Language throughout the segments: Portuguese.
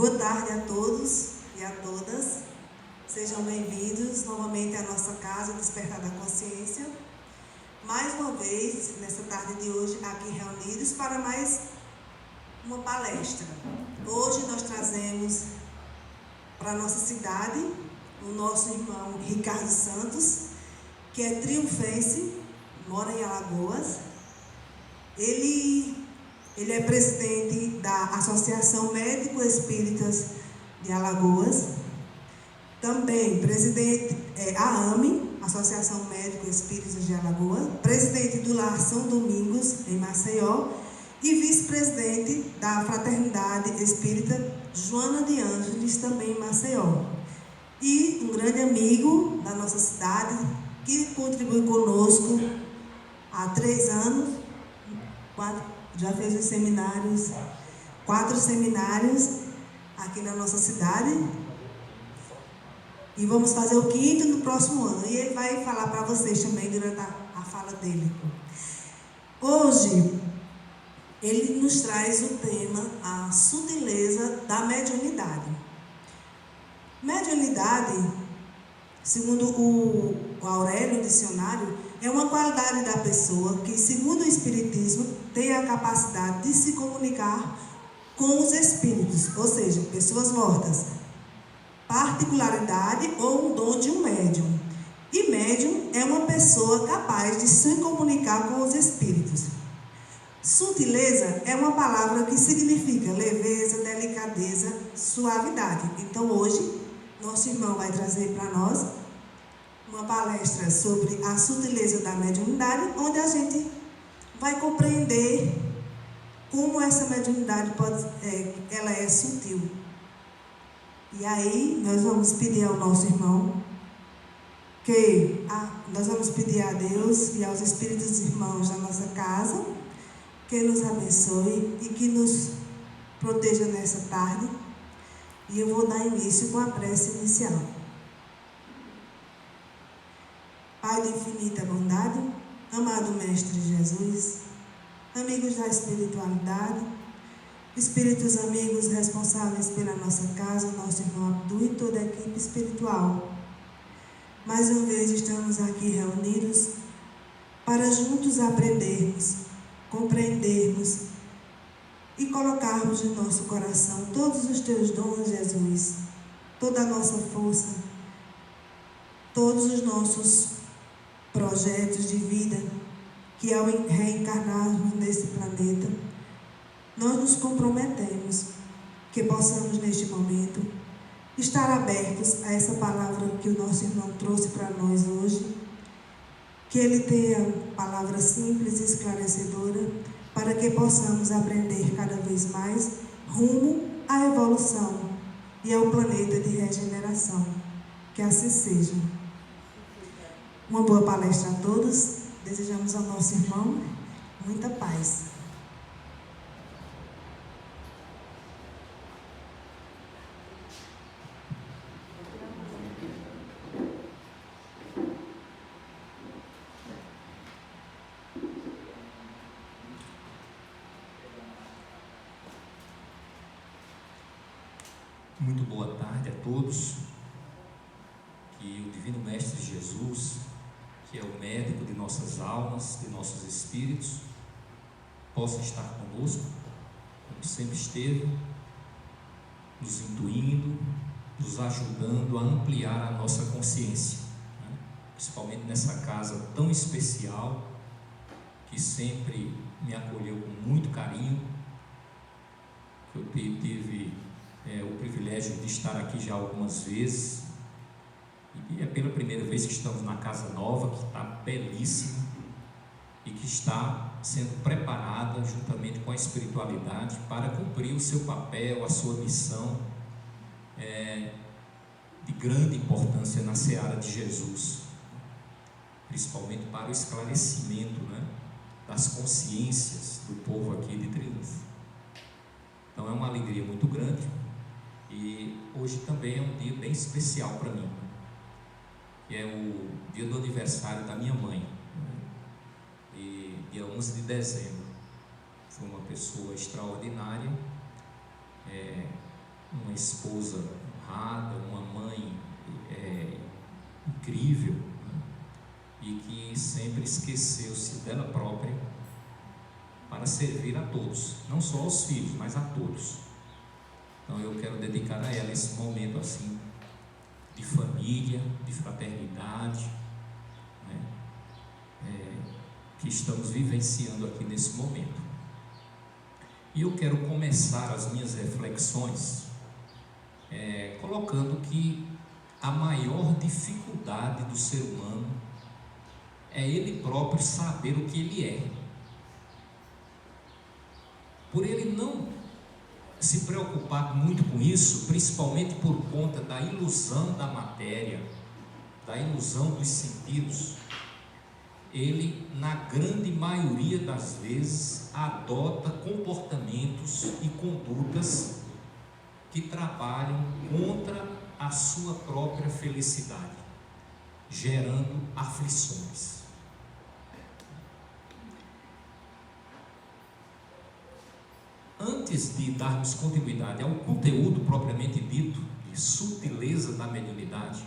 Boa tarde a todos e a todas. Sejam bem-vindos novamente à nossa casa Despertar da Consciência. Mais uma vez, nessa tarde de hoje, aqui reunidos para mais uma palestra. Hoje nós trazemos para a nossa cidade o nosso irmão Ricardo Santos, que é triunfense, mora em Alagoas. Ele é presidente da Associação Médico-Espíritas de Alagoas. Também presidente AME, Associação Médico-Espíritas de Alagoas. Presidente do Lar São Domingos, em Maceió. E vice-presidente da Fraternidade Espírita Joana de Ângeles, também em Maceió. E um grande amigo da nossa cidade, que contribui conosco há 3 anos, já fez os seminários, 4 seminários aqui na nossa cidade. E vamos fazer o 5º no próximo ano. E ele vai falar para vocês também durante a fala dele. Hoje, ele nos traz o tema, a sutileza da mediunidade. Mediunidade, segundo o Aurélio Dicionário, é uma qualidade da pessoa que, segundo o Espiritismo, tem a capacidade de se comunicar com os espíritos, ou seja, pessoas mortas. Particularidade ou um dom de um médium. E médium é uma pessoa capaz de se comunicar com os espíritos. Sutileza é uma palavra que significa leveza, delicadeza, suavidade. Então hoje, nosso irmão vai trazer para nós uma palestra sobre a sutileza da mediunidade, onde a gente vai compreender como essa mediunidade ela é sutil. E aí nós vamos pedir ao nosso irmão nós vamos pedir a Deus e aos espíritos irmãos da nossa casa que nos abençoe e que nos proteja nessa tarde. E eu vou dar início com a prece inicial. Pai de infinita bondade, amado Mestre Jesus, amigos da espiritualidade, espíritos amigos responsáveis pela nossa casa, nosso irmão Abdu e toda a equipe espiritual. Mais uma vez estamos aqui reunidos para juntos aprendermos, compreendermos e colocarmos no nosso coração todos os teus dons, Jesus, toda a nossa força, todos os nossos projetos de vida, que ao reencarnarmos nesse planeta, nós nos comprometemos que possamos neste momento estar abertos a essa palavra que o nosso irmão trouxe para nós hoje, que ele tenha palavra simples e esclarecedora, para que possamos aprender cada vez mais rumo à evolução e ao planeta de regeneração. Que assim seja. Uma boa palestra a todos. Desejamos ao nosso irmão muita paz. Muito boa tarde a todos. Que o Divino Mestre Jesus, que é o médico de nossas almas, de nossos espíritos, possa estar conosco, como sempre esteve, nos intuindo, nos ajudando a ampliar a nossa consciência, né? Principalmente nessa casa tão especial, que sempre me acolheu com muito carinho, que eu tive o privilégio de estar aqui já algumas vezes, e é pela primeira vez que estamos na casa nova, que está belíssima e que está sendo preparada juntamente com a espiritualidade para cumprir o seu papel, a sua missão de grande importância na seara de Jesus, principalmente para o esclarecimento, né, das consciências do povo aqui de Triunfo. Então é uma alegria muito grande. E hoje também é um dia bem especial para mim, que é o dia do aniversário da minha mãe, e dia 11 de dezembro. Foi uma pessoa extraordinária, uma esposa honrada, uma mãe incrível, né? E que sempre esqueceu-se dela própria para servir a todos, não só aos filhos, mas a todos. Então eu quero dedicar a ela esse momento assim de família, de fraternidade, né? Que estamos vivenciando aqui nesse momento. E eu quero começar as minhas reflexões colocando que a maior dificuldade do ser humano é ele próprio saber o que ele é. Por ele não se preocupar muito com isso, principalmente por conta da ilusão da matéria, da ilusão dos sentidos, ele, na grande maioria das vezes, adota comportamentos e condutas que trabalham contra a sua própria felicidade, gerando aflições. Antes de darmos continuidade ao conteúdo propriamente dito, de sutileza da mediunidade,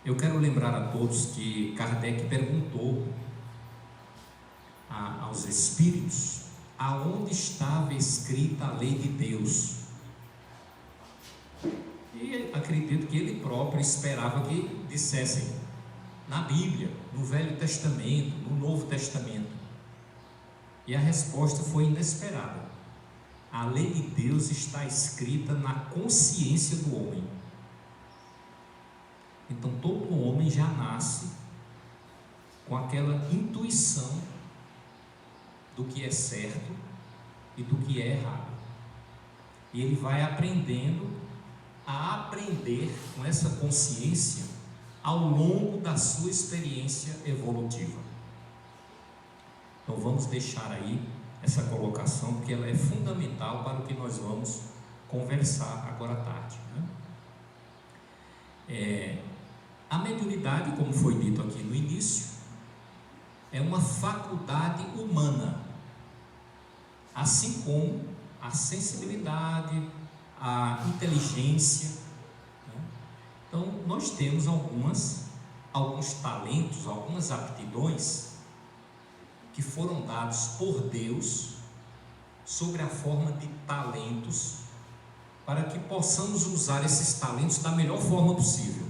eu quero lembrar a todos que Kardec perguntou aos espíritos aonde estava escrita a lei de Deus. E acredito que ele próprio esperava que dissessem na Bíblia, no Velho Testamento, no Novo Testamento. E a resposta foi inesperada. A lei de Deus está escrita na consciência do homem. Então todo homem já nasce com aquela intuição do que é certo e do que é errado. E ele vai aprendendo a aprender com essa consciência ao longo da sua experiência evolutiva. Então vamos deixar aí essa colocação, porque ela é fundamental para o que nós vamos conversar agora à tarde, né? A mediunidade, como foi dito aqui no início, é uma faculdade humana, assim como a sensibilidade, a inteligência, né? Então nós temos alguns talentos, algumas aptidões que foram dados por Deus sobre a forma de talentos, para que possamos usar esses talentos da melhor forma possível,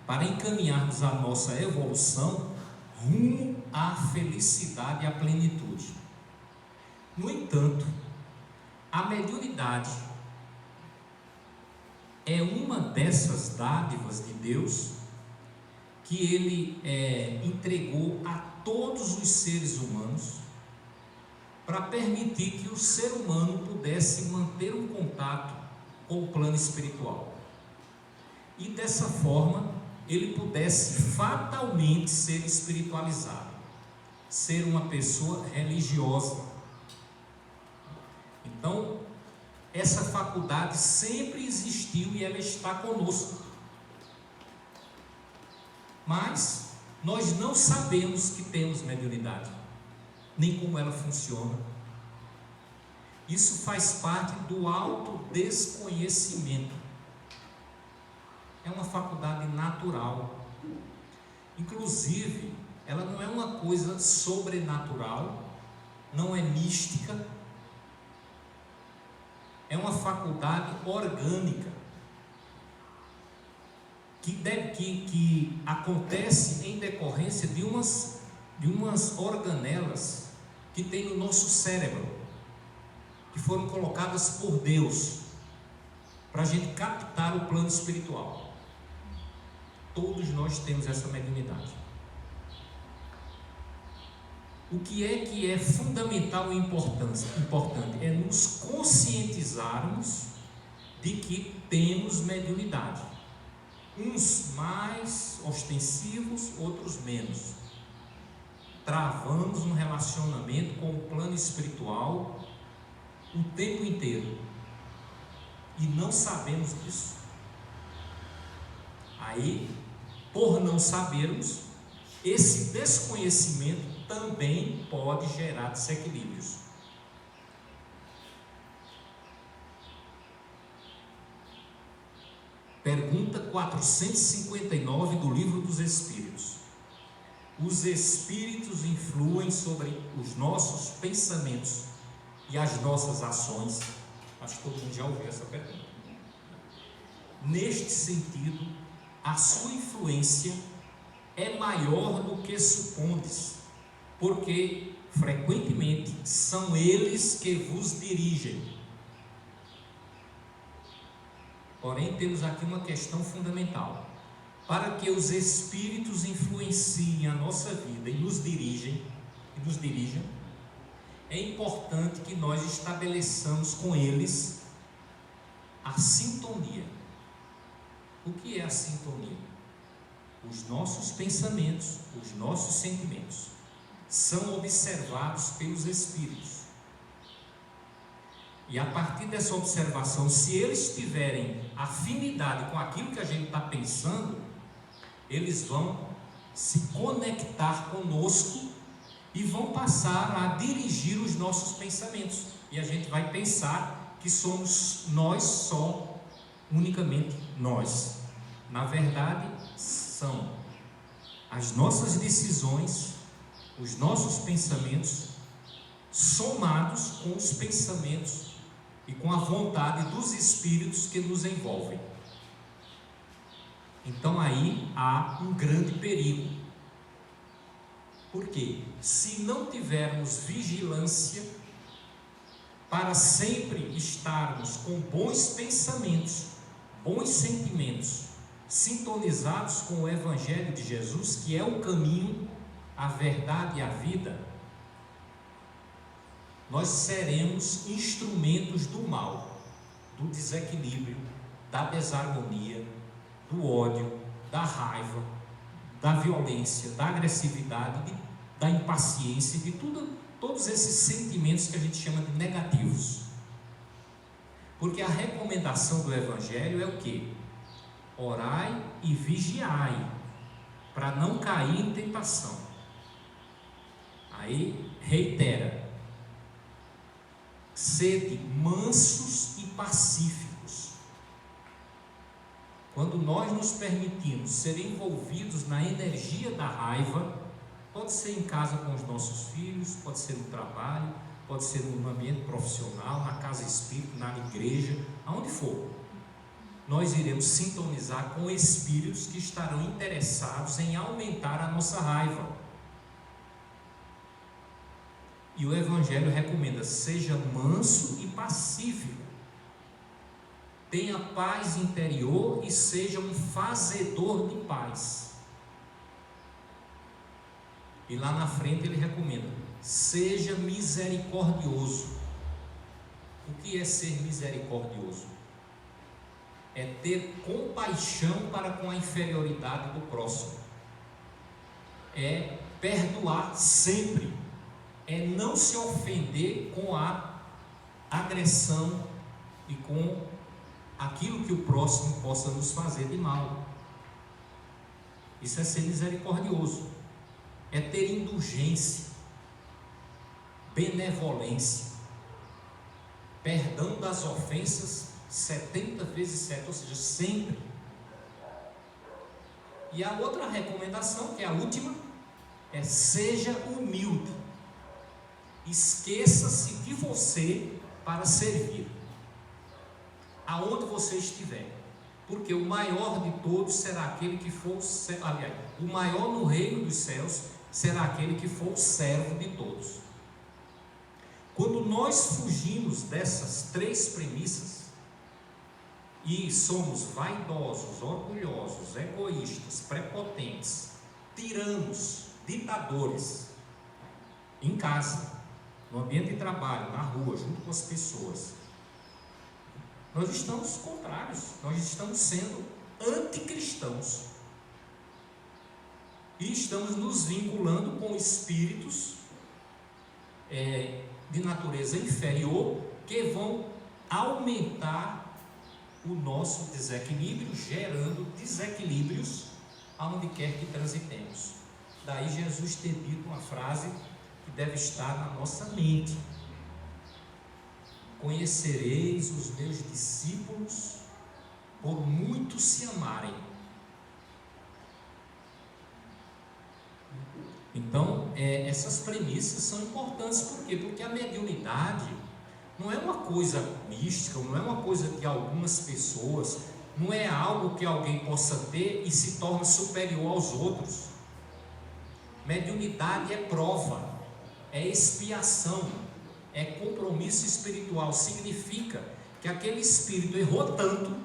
para encaminharmos a nossa evolução rumo à felicidade e à plenitude. No entanto, a mediunidade é uma dessas dádivas de Deus que Ele entregou a todos os seres humanos, para permitir que o ser humano pudesse manter um contato com o plano espiritual, e dessa forma ele pudesse fatalmente ser espiritualizado, ser uma pessoa religiosa. Então essa faculdade sempre existiu e ela está conosco, mas nós não sabemos que temos mediunidade, nem como ela funciona. Isso faz parte do autodesconhecimento. É uma faculdade natural. Inclusive, ela não é uma coisa sobrenatural, não é mística. É uma faculdade orgânica, que acontece em decorrência de umas organelas que tem no nosso cérebro, que foram colocadas por Deus para a gente captar o plano espiritual. Todos nós temos essa mediunidade. O que é fundamental e importante é nos conscientizarmos de que temos mediunidade. Uns mais ostensivos, outros menos. Travamos um relacionamento com o plano espiritual o tempo inteiro e não sabemos disso. Aí, por não sabermos, esse desconhecimento também pode gerar desequilíbrios. Pergunta 459 do Livro dos Espíritos. Os espíritos influem sobre os nossos pensamentos e as nossas ações? Acho que todo mundo já ouviu essa pergunta. Neste sentido, a sua influência é maior do que supondes, porque frequentemente são eles que vos dirigem. Porém, temos aqui uma questão fundamental. Para que os espíritos influenciem a nossa vida e nos dirijam, é importante que nós estabeleçamos com eles a sintonia. O que é a sintonia? Os nossos pensamentos, os nossos sentimentos são observados pelos espíritos. E a partir dessa observação, se eles tiverem afinidade com aquilo que a gente está pensando, eles vão se conectar conosco e vão passar a dirigir os nossos pensamentos. E a gente vai pensar que somos nós só, unicamente nós. Na verdade, são as nossas decisões, os nossos pensamentos, somados com os pensamentos e com a vontade dos espíritos que nos envolvem. Então aí há um grande perigo. Porque se não tivermos vigilância para sempre estarmos com bons pensamentos, bons sentimentos, sintonizados com o Evangelho de Jesus, que é o caminho, a verdade e a vida, nós seremos instrumentos do mal, do desequilíbrio, da desarmonia, do ódio, da raiva, da violência, da agressividade, da impaciência, de todos esses sentimentos que a gente chama de negativos. Porque a recomendação do Evangelho é o quê? Orai e vigiai, para não cair em tentação. Aí reitera: sede mansos e pacíficos. Quando nós nos permitimos ser envolvidos na energia da raiva, pode ser em casa com os nossos filhos, pode ser no trabalho, pode ser no ambiente profissional, na casa espírita, na igreja, aonde for, nós iremos sintonizar com espíritos que estarão interessados em aumentar a nossa raiva. E o Evangelho recomenda: seja manso e pacífico, tenha paz interior e seja um fazedor de paz. E lá na frente ele recomenda: seja misericordioso. O que é ser misericordioso? É ter compaixão para com a inferioridade do próximo, é perdoar sempre, é não se ofender com a agressão e com aquilo que o próximo possa nos fazer de mal. Isso é ser misericordioso, é ter indulgência, benevolência, perdão das ofensas 70 vezes 7, ou seja, sempre. E a outra recomendação, que é a última, é: seja humilde, esqueça-se de você para servir, aonde você estiver, porque o maior de todos será aquele que for o maior no reino dos céus será aquele que for o servo de todos. Quando nós fugimos dessas três premissas e somos vaidosos, orgulhosos, egoístas, prepotentes, tiranos, ditadores, em casa, no ambiente de trabalho, na rua, junto com as pessoas, nós estamos contrários, nós estamos sendo anticristãos e estamos nos vinculando com espíritos de natureza inferior que vão aumentar o nosso desequilíbrio, gerando desequilíbrios aonde quer que transitemos. Daí Jesus ter dito uma frase que deve estar na nossa mente: conhecereis os meus discípulos por muitos se amarem. Então, essas premissas são importantes. Por quê? Porque a mediunidade não é uma coisa mística, não é uma coisa de algumas pessoas, não é algo que alguém possa ter e se torna superior aos outros. Mediunidade é prova, é expiação, é compromisso espiritual. Significa que aquele espírito errou tanto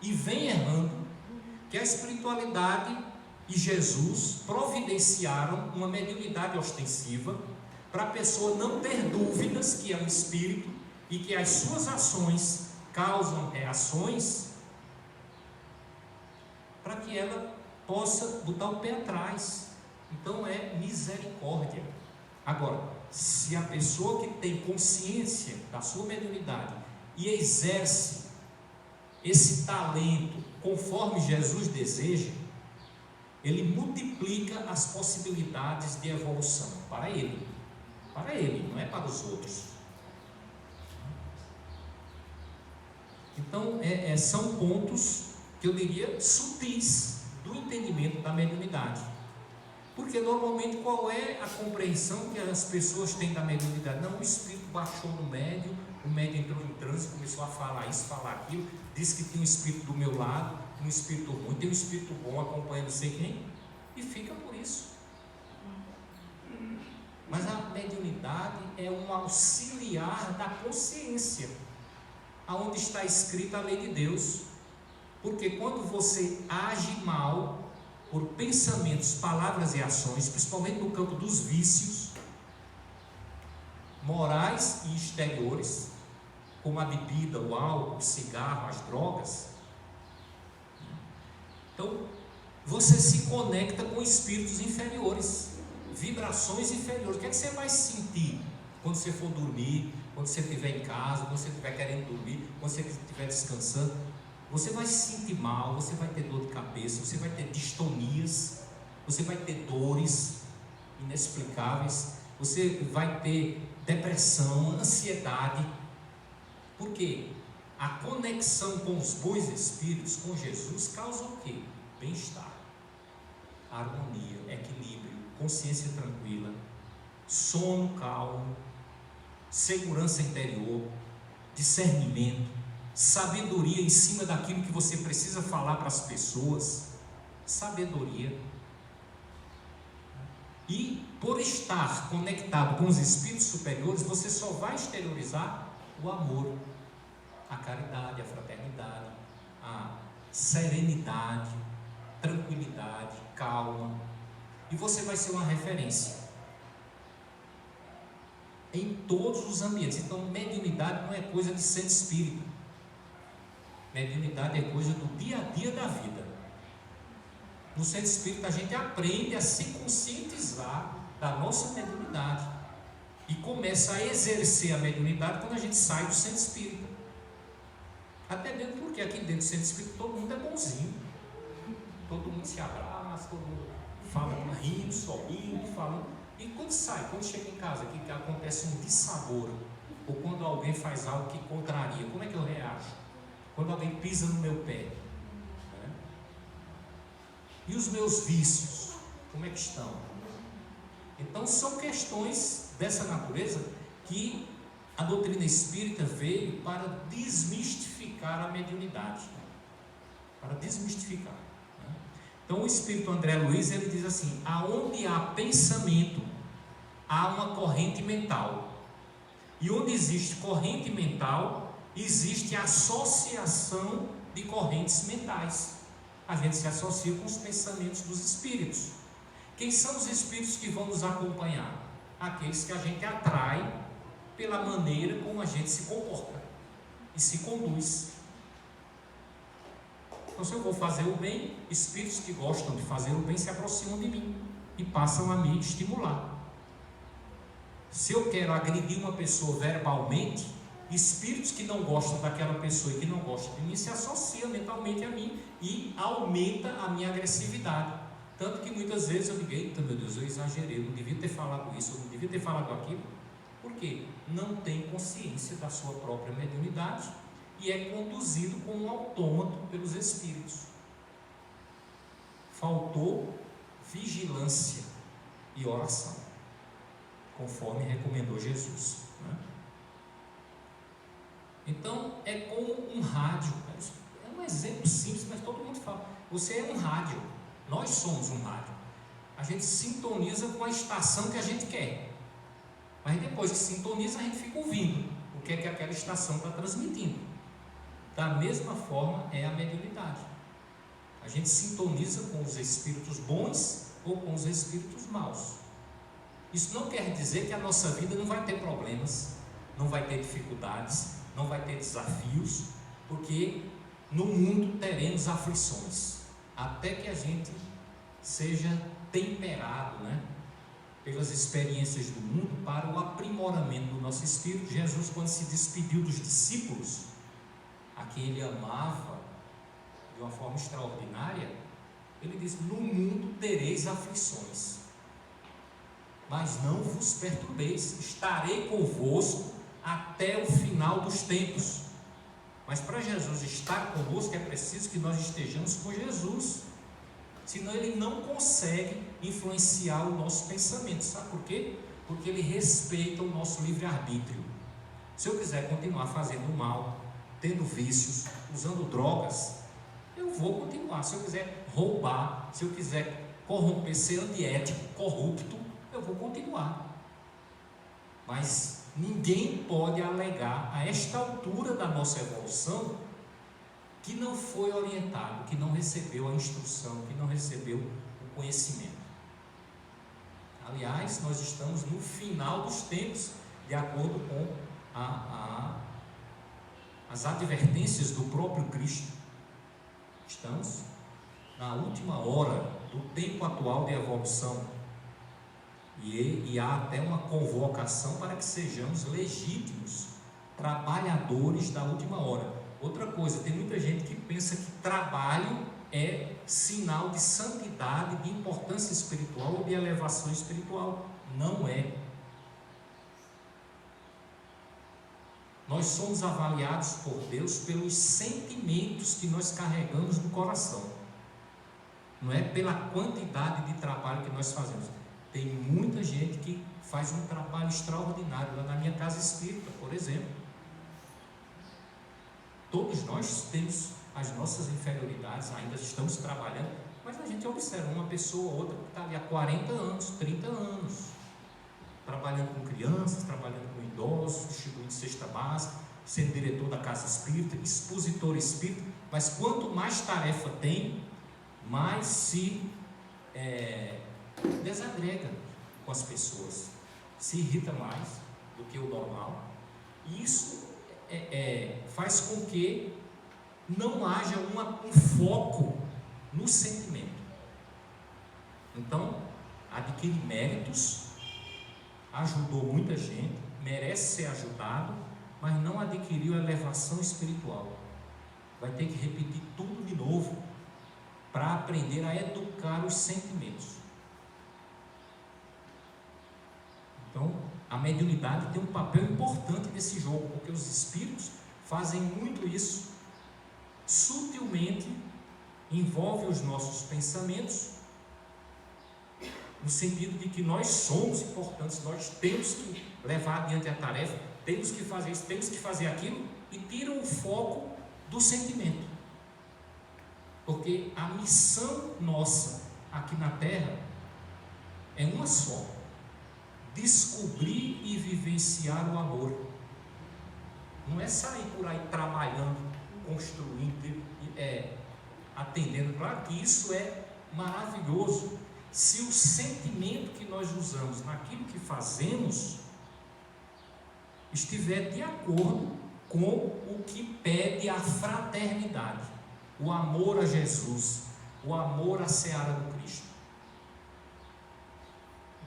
e vem errando, que a espiritualidade e Jesus providenciaram uma mediunidade ostensiva para a pessoa não ter dúvidas que é um espírito e que as suas ações causam reações, para que ela possa botar o pé atrás. Então é misericórdia. Agora, se a pessoa que tem consciência da sua mediunidade e exerce esse talento conforme Jesus deseja, ele multiplica as possibilidades de evolução para ele, não é para os outros. Então, são pontos que eu diria sutis do entendimento da mediunidade. Porque normalmente qual é a compreensão que as pessoas têm da mediunidade? Não, o espírito baixou no médium, o médium entrou em transe, começou a falar isso, falar aquilo, disse que tinha um espírito do meu lado, um espírito ruim, tem um espírito bom acompanhando não sei quem, e fica por isso. Mas a mediunidade é um auxiliar da consciência, aonde está escrita a lei de Deus. Porque quando você age mal por pensamentos, palavras e ações, principalmente no campo dos vícios morais e exteriores, como a bebida, o álcool, o cigarro, as drogas, então você se conecta com espíritos inferiores, vibrações inferiores. O que é que você vai sentir quando você for dormir, quando você estiver em casa, quando você estiver querendo dormir, quando você estiver descansando? Você vai se sentir mal, você vai ter dor de cabeça, você vai ter distonias, você vai ter dores inexplicáveis, você vai ter depressão, ansiedade. Por quê? A conexão com os bons espíritos, com Jesus, causa o quê? Bem-estar, harmonia, equilíbrio, consciência tranquila, sono calmo, segurança interior, discernimento, sabedoria em cima daquilo que você precisa falar para as pessoas, sabedoria. E por estar conectado com os espíritos superiores, você só vai exteriorizar o amor, a caridade, a fraternidade, a serenidade, tranquilidade, calma, e você vai ser uma referência em todos os ambientes. Então, mediunidade não é coisa de centro espírita. Mediunidade é coisa do dia a dia da vida. No centro espírita a gente aprende a se conscientizar da nossa mediunidade e começa a exercer a mediunidade quando a gente sai do centro espírita. Até mesmo porque aqui dentro do centro espírita todo mundo é bonzinho, todo mundo se abraça, todo mundo fala rindo, sorrindo, falando. E quando sai, quando chega em casa, que acontece um dissabor, ou quando alguém faz algo que contraria, como é que eu reajo? Quando alguém pisa no meu pé, né? E os meus vícios, como é que estão? Então são questões dessa natureza que a doutrina espírita veio para desmistificar a mediunidade, para desmistificar, né? Então o espírito André Luiz, ele diz assim: aonde há pensamento, há uma corrente mental, e onde existe corrente mental, existe associação de correntes mentais. A gente se associa com os pensamentos dos espíritos. Quem são os espíritos que vão nos acompanhar? Aqueles que a gente atrai pela maneira como a gente se comporta e se conduz. Então, se eu vou fazer o bem, espíritos que gostam de fazer o bem se aproximam de mim e passam a me estimular. Se eu quero agredir uma pessoa verbalmente, espíritos que não gostam daquela pessoa e que não gostam de mim se associam mentalmente a mim e aumenta a minha agressividade. Tanto que muitas vezes eu digo: eita, meu Deus, eu exagerei, eu não devia ter falado isso, eu não devia ter falado aquilo. Por quê? Não tem consciência da sua própria mediunidade e é conduzido como um autômato pelos espíritos. Faltou vigilância e oração, conforme recomendou Jesus, né? Então é como um rádio. É um exemplo simples, mas todo mundo fala. Você é um rádio, nós somos um rádio. A gente sintoniza com a estação que a gente quer, mas depois que sintoniza, a gente fica ouvindo o que é que aquela estação está transmitindo. Da mesma forma é a mediunidade. A gente sintoniza com os espíritos bons ou com os espíritos maus. Isso não quer dizer que a nossa vida não vai ter problemas, não vai ter dificuldades, não vai ter desafios, porque no mundo teremos aflições, até que a gente seja temperado, né, pelas experiências do mundo para o aprimoramento do nosso espírito. Jesus, quando se despediu dos discípulos, a quem ele amava de uma forma extraordinária, ele disse: no mundo tereis aflições, mas não vos perturbeis, estarei convosco até o final dos tempos. Mas para Jesus estar conosco é preciso que nós estejamos com Jesus, senão ele não consegue influenciar o nosso pensamento. Sabe por quê? Porque ele respeita o nosso livre-arbítrio. Se eu quiser continuar fazendo mal, tendo vícios, usando drogas, eu vou continuar. Se eu quiser roubar, se eu quiser corromper, ser antiético, corrupto, eu vou continuar. Mas ninguém pode alegar a esta altura da nossa evolução que não foi orientado, que não recebeu a instrução, que não recebeu o conhecimento. Aliás, nós estamos no final dos tempos, de acordo com as advertências do próprio Cristo. Estamos na última hora do tempo atual de evolução, e há até uma convocação para que sejamos legítimos trabalhadores da última hora. Outra coisa, tem muita gente que pensa que trabalho é sinal de santidade, de importância espiritual ou de elevação espiritual. Não é. Nós somos avaliados por Deus pelos sentimentos que nós carregamos no coração, não é pela quantidade de trabalho que nós fazemos. Tem muita gente que faz um trabalho extraordinário lá na minha casa espírita, por exemplo. Todos nós temos as nossas inferioridades, ainda estamos trabalhando, mas a gente observa uma pessoa ou outra que está ali há 40 anos, 30 anos, trabalhando com crianças, trabalhando com idosos, distribuindo cesta básica, sendo diretor da casa espírita, expositor espírita. Mas quanto mais tarefa tem, mais se desagrega com as pessoas, se irrita mais do que o normal. E isso faz com que não haja um foco no sentimento. Então, adquire méritos, ajudou muita gente, merece ser ajudado, mas não adquiriu elevação espiritual. Vai ter que repetir tudo de novo para aprender a educar os sentimentos. Então, a mediunidade tem um papel importante nesse jogo, porque os espíritos fazem muito isso. Sutilmente envolve os nossos pensamentos, no sentido de que nós somos importantes, nós temos que levar adiante a tarefa, temos que fazer isso, temos que fazer aquilo, e tiram o foco do sentimento. Porque a missão nossa aqui na Terra é uma só: descobrir e vivenciar o amor. Não é sair por aí trabalhando, construindo, atendendo. Claro que isso é maravilhoso, se o sentimento que nós usamos naquilo que fazemos estiver de acordo com o que pede a fraternidade, o amor a Jesus, o amor à seara do Cristo.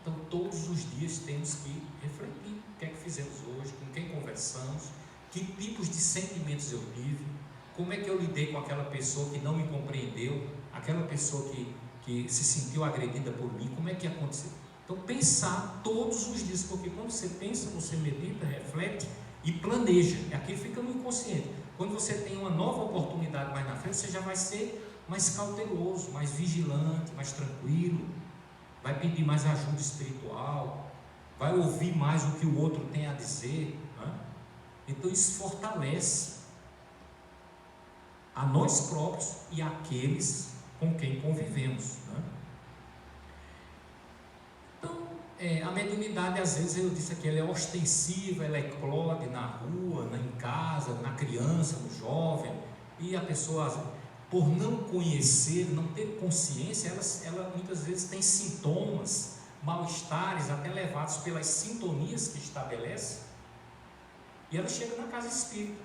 Então, todos os dias temos que refletir o que é que fizemos hoje, com quem conversamos, que tipos de sentimentos eu tive, como é que eu lidei com aquela pessoa que não me compreendeu, aquela pessoa que se sentiu agredida por mim, como é que aconteceu? Então, pensar todos os dias, porque quando você pensa, você medita, reflete e planeja. E aquilo fica no inconsciente. Quando você tem uma nova oportunidade mais na frente, você já vai ser mais cauteloso, mais vigilante, mais tranquilo, vai pedir mais ajuda espiritual, vai ouvir mais o que o outro tem a dizer, né? Então isso fortalece a nós próprios e aqueles com quem convivemos, né? Então, a mediunidade, às vezes, eu disse aqui, ela é ostensiva, ela eclode na rua, em casa, na criança, no jovem, e a pessoa, por não conhecer, não ter consciência, ela muitas vezes tem sintomas, mal-estares, até levados pelas sintonias que estabelece, e ela chega na casa espírita.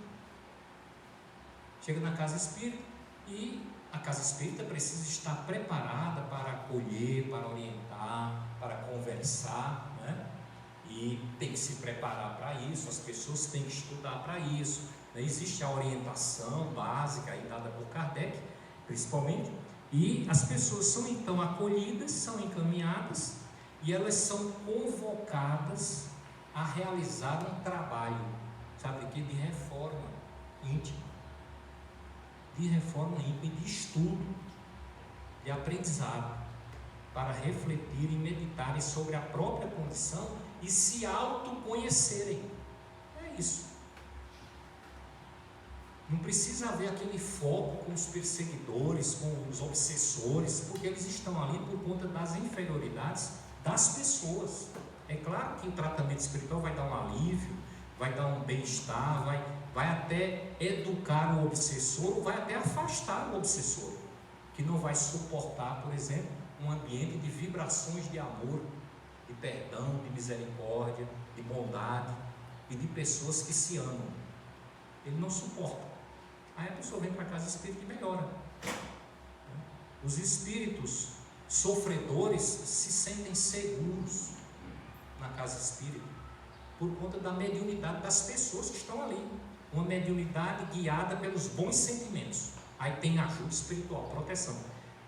Chega na casa espírita e a casa espírita precisa estar preparada para acolher, para orientar, para conversar, né? E tem que se preparar para isso, as pessoas têm que estudar para isso, né? Existe a orientação básica aí dada por Kardec, principalmente, e as pessoas são então acolhidas, são encaminhadas e elas são convocadas a realizar um trabalho, sabe o que? De reforma íntima. De reforma íntima, de estudo, de aprendizado, para refletirem e meditarem sobre a própria condição e se autoconhecerem. É isso. Não precisa haver aquele foco com os perseguidores, com os obsessores, porque eles estão ali por conta das inferioridades das pessoas. É claro que o tratamento espiritual vai dar um alívio, vai dar um bem-estar, vai até educar o obsessor, ou vai até afastar o obsessor, que não vai suportar, por exemplo, um ambiente de vibrações de amor, de perdão, de misericórdia, de bondade e de pessoas que se amam. Ele não suporta. Aí a pessoa vem para a casa espírita e melhora. Os espíritos sofredores se sentem seguros na casa espírita por conta da mediunidade das pessoas que estão ali. Uma mediunidade guiada pelos bons sentimentos. Aí tem ajuda espiritual, proteção.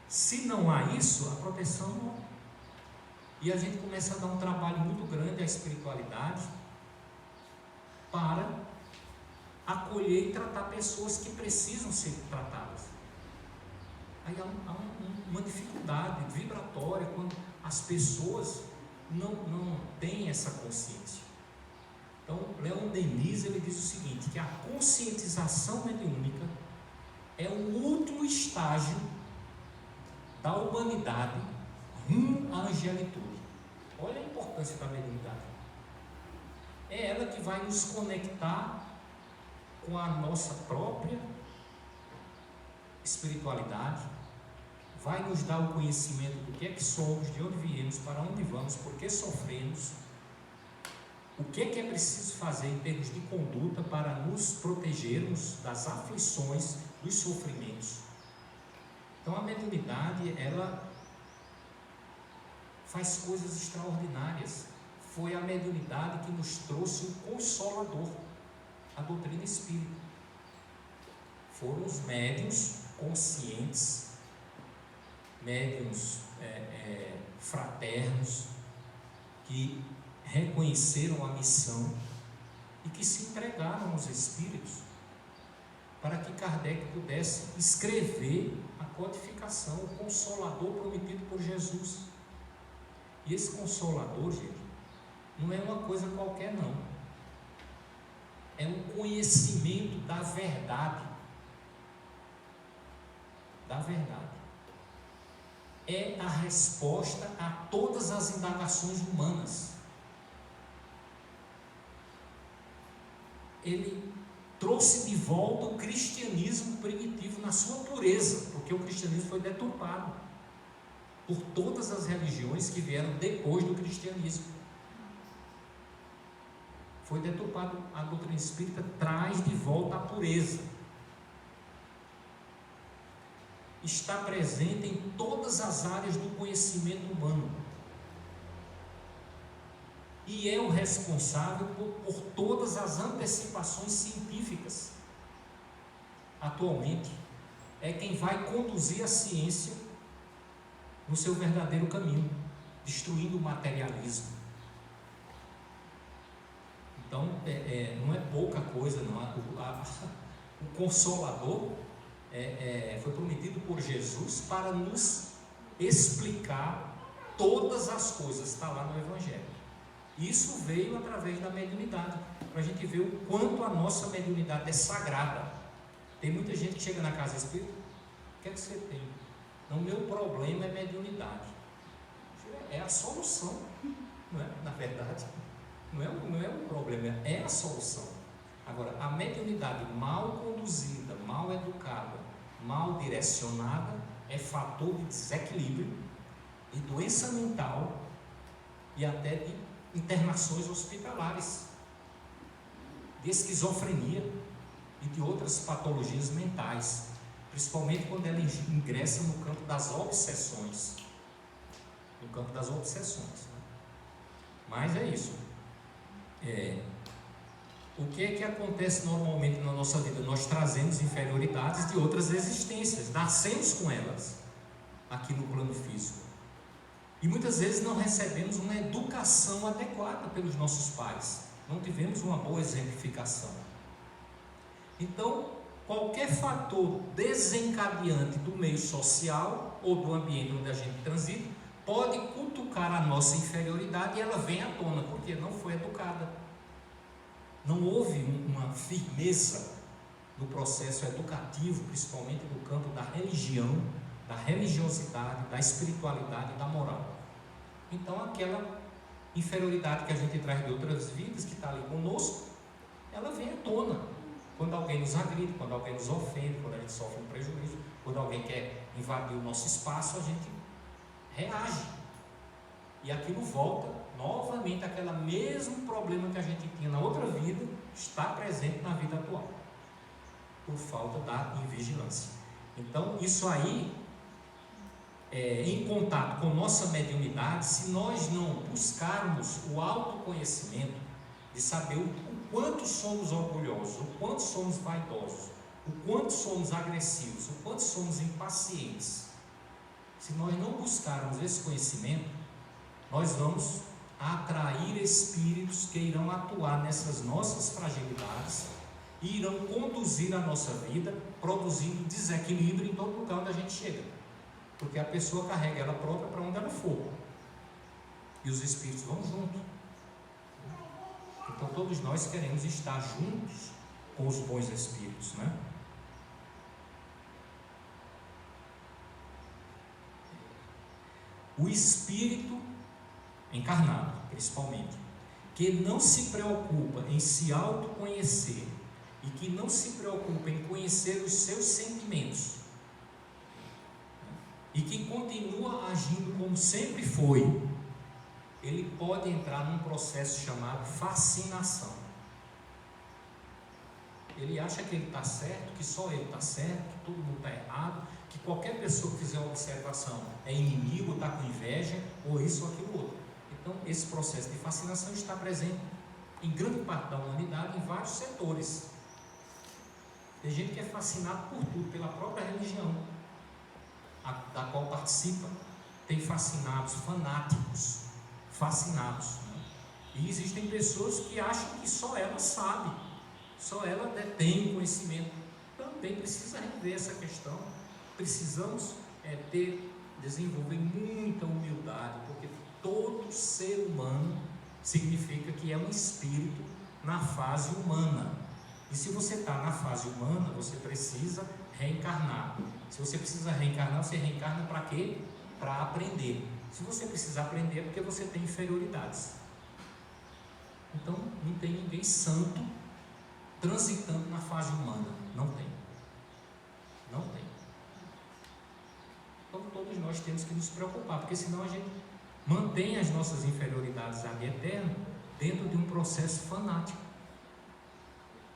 Se não há isso, a proteção não. E a gente começa a dar um trabalho muito grande à espiritualidade para acolher e tratar pessoas que precisam ser tratadas. Aí há uma dificuldade vibratória quando as pessoas não têm essa consciência. Então, Leon Denis, ele diz o seguinte, que a conscientização mediúnica é o último estágio da humanidade rumo à angelitude. Olha a importância da mediunidade. É ela que vai nos conectar com a nossa própria espiritualidade, vai nos dar o conhecimento do que é que somos, de onde viemos, para onde vamos, por que sofremos, o que é preciso fazer em termos de conduta para nos protegermos das aflições, dos sofrimentos. Então a mediunidade, ela faz coisas extraordinárias. Foi a mediunidade que nos trouxe o Consolador, a doutrina espírita. Foram os médiuns conscientes, médiuns fraternos, que reconheceram a missão e que se entregaram aos espíritos para que Kardec pudesse escrever a codificação, o Consolador prometido por Jesus. E esse Consolador, gente, não é uma coisa qualquer não, é um conhecimento da verdade, é a resposta a todas as indagações humanas. Ele trouxe de volta o cristianismo primitivo na sua pureza, porque o cristianismo foi deturpado por todas as religiões que vieram depois do cristianismo. Foi deturpado. A doutrina espírita traz de volta a pureza. Está presente em todas as áreas do conhecimento humano. E é o responsável por todas as antecipações científicas. Atualmente, é quem vai conduzir a ciência no seu verdadeiro caminho. destruindo o materialismo. Então, não é pouca coisa, não. O Consolador foi prometido por Jesus para nos explicar todas as coisas, está lá no Evangelho. Isso veio através da mediunidade, para a gente ver o quanto a nossa mediunidade é sagrada. Tem muita gente que chega na casa espírita: o que é que você tem? Não, o meu problema é mediunidade. É a solução, não é? Na verdade, não é um problema, é a solução. Agora, a mediunidade mal conduzida, mal educada, mal direcionada, é fator de desequilíbrio, de doença mental e até de internações hospitalares, de esquizofrenia e de outras patologias mentais, principalmente quando ela ingressa no campo das obsessões. No campo das obsessões, né? Mas é isso. O que é que acontece normalmente na nossa vida? Nós trazemos inferioridades de outras existências, nascemos com elas aqui no plano físico, e muitas vezes não recebemos uma educação adequada pelos nossos pais, não tivemos uma boa exemplificação. Então, qualquer fator desencadeante do meio social ou do ambiente onde a gente transita pode cutucar a nossa inferioridade, e ela vem à tona porque não foi educada. Não houve uma firmeza no processo educativo, principalmente no campo da religião, da religiosidade, da espiritualidade e da moral. Então, aquela inferioridade que a gente traz de outras vidas, que está ali conosco, ela vem à tona quando alguém nos agride, quando alguém nos ofende, quando a gente sofre um prejuízo, quando alguém quer invadir o nosso espaço, a gente reage, e aquilo volta novamente. Aquele mesmo problema que a gente tinha na outra vida está presente na vida atual, por falta da invigilância. Então, isso aí, em contato com nossa mediunidade, se nós não buscarmos o autoconhecimento, de saber o quanto somos orgulhosos, o quanto somos vaidosos, o quanto somos agressivos, o quanto somos impacientes, se nós não buscarmos esse conhecimento, nós vamos atrair espíritos que irão atuar nessas nossas fragilidades e irão conduzir a nossa vida, produzindo desequilíbrio em todo lugar onde a gente chega, porque a pessoa carrega ela própria para onde ela for, e os espíritos vão junto. Então, todos nós queremos estar juntos com os bons espíritos, né? O espírito encarnado, principalmente, que não se preocupa em se autoconhecer e que não se preocupa em conhecer os seus sentimentos e que continua agindo como sempre foi, ele pode entrar num processo chamado fascinação. Ele acha que ele está certo, que só ele está certo, que todo mundo está errado, que qualquer pessoa que fizer uma observação é inimigo, está com inveja, ou isso ou aquilo outro. Então, esse processo de fascinação está presente em grande parte da humanidade, em vários setores. Tem gente que é fascinado por tudo, pela própria religião da qual participa. Tem fascinados, fanáticos, fascinados, né? E existem pessoas que acham que só ela sabe, só ela detém o conhecimento. Também precisa rever essa questão. Precisamos desenvolver muita humildade, porque todo ser humano significa que é um espírito na fase humana. E se você está na fase humana, você precisa reencarnar. Se você precisa reencarnar, você reencarna para quê? Para aprender. Se você precisa aprender, é porque você tem inferioridades. Então, não tem ninguém santo transitando na fase humana. Não tem. Não tem. Então, todos nós temos que nos preocupar, porque senão a gente mantém as nossas inferioridades ad eterno dentro de um processo fanático.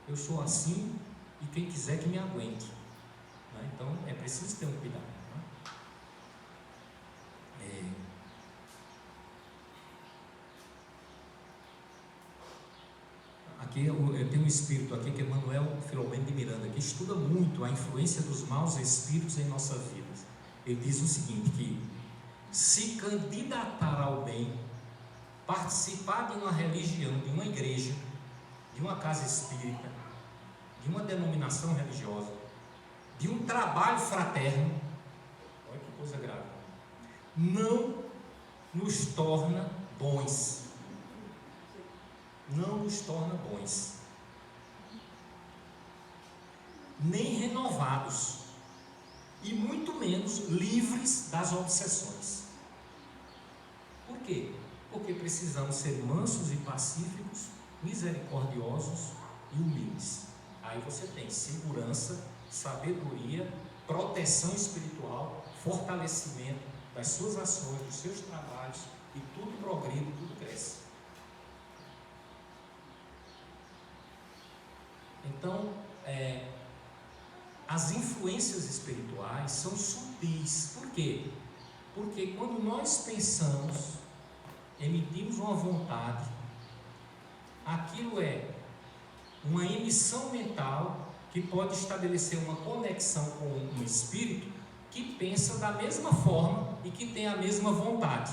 Eu sou assim e quem quiser que me aguente, né? Então, é preciso ter um cuidado, né? Aqui eu tenho um espírito aqui que é Manuel Filomeno de Miranda, que estuda muito a influência dos maus espíritos em nossas vidas. Ele diz o seguinte, que se candidatar ao bem, participar de uma religião, de uma igreja, de uma casa espírita, de uma denominação religiosa, de um trabalho fraterno, olha que coisa grave, não nos torna bons. Não nos torna bons, nem renovados, e muito menos livres das obsessões. Por quê? Porque precisamos ser mansos e pacíficos, misericordiosos e humildes. Aí você tem segurança, sabedoria, proteção espiritual, fortalecimento das suas ações, dos seus trabalhos, e tudo progride, tudo cresce. Então, as influências espirituais são sutis. Por quê? Porque quando nós pensamos, emitimos uma vontade, aquilo é uma emissão mental que pode estabelecer uma conexão com um espírito que pensa da mesma forma e que tem a mesma vontade.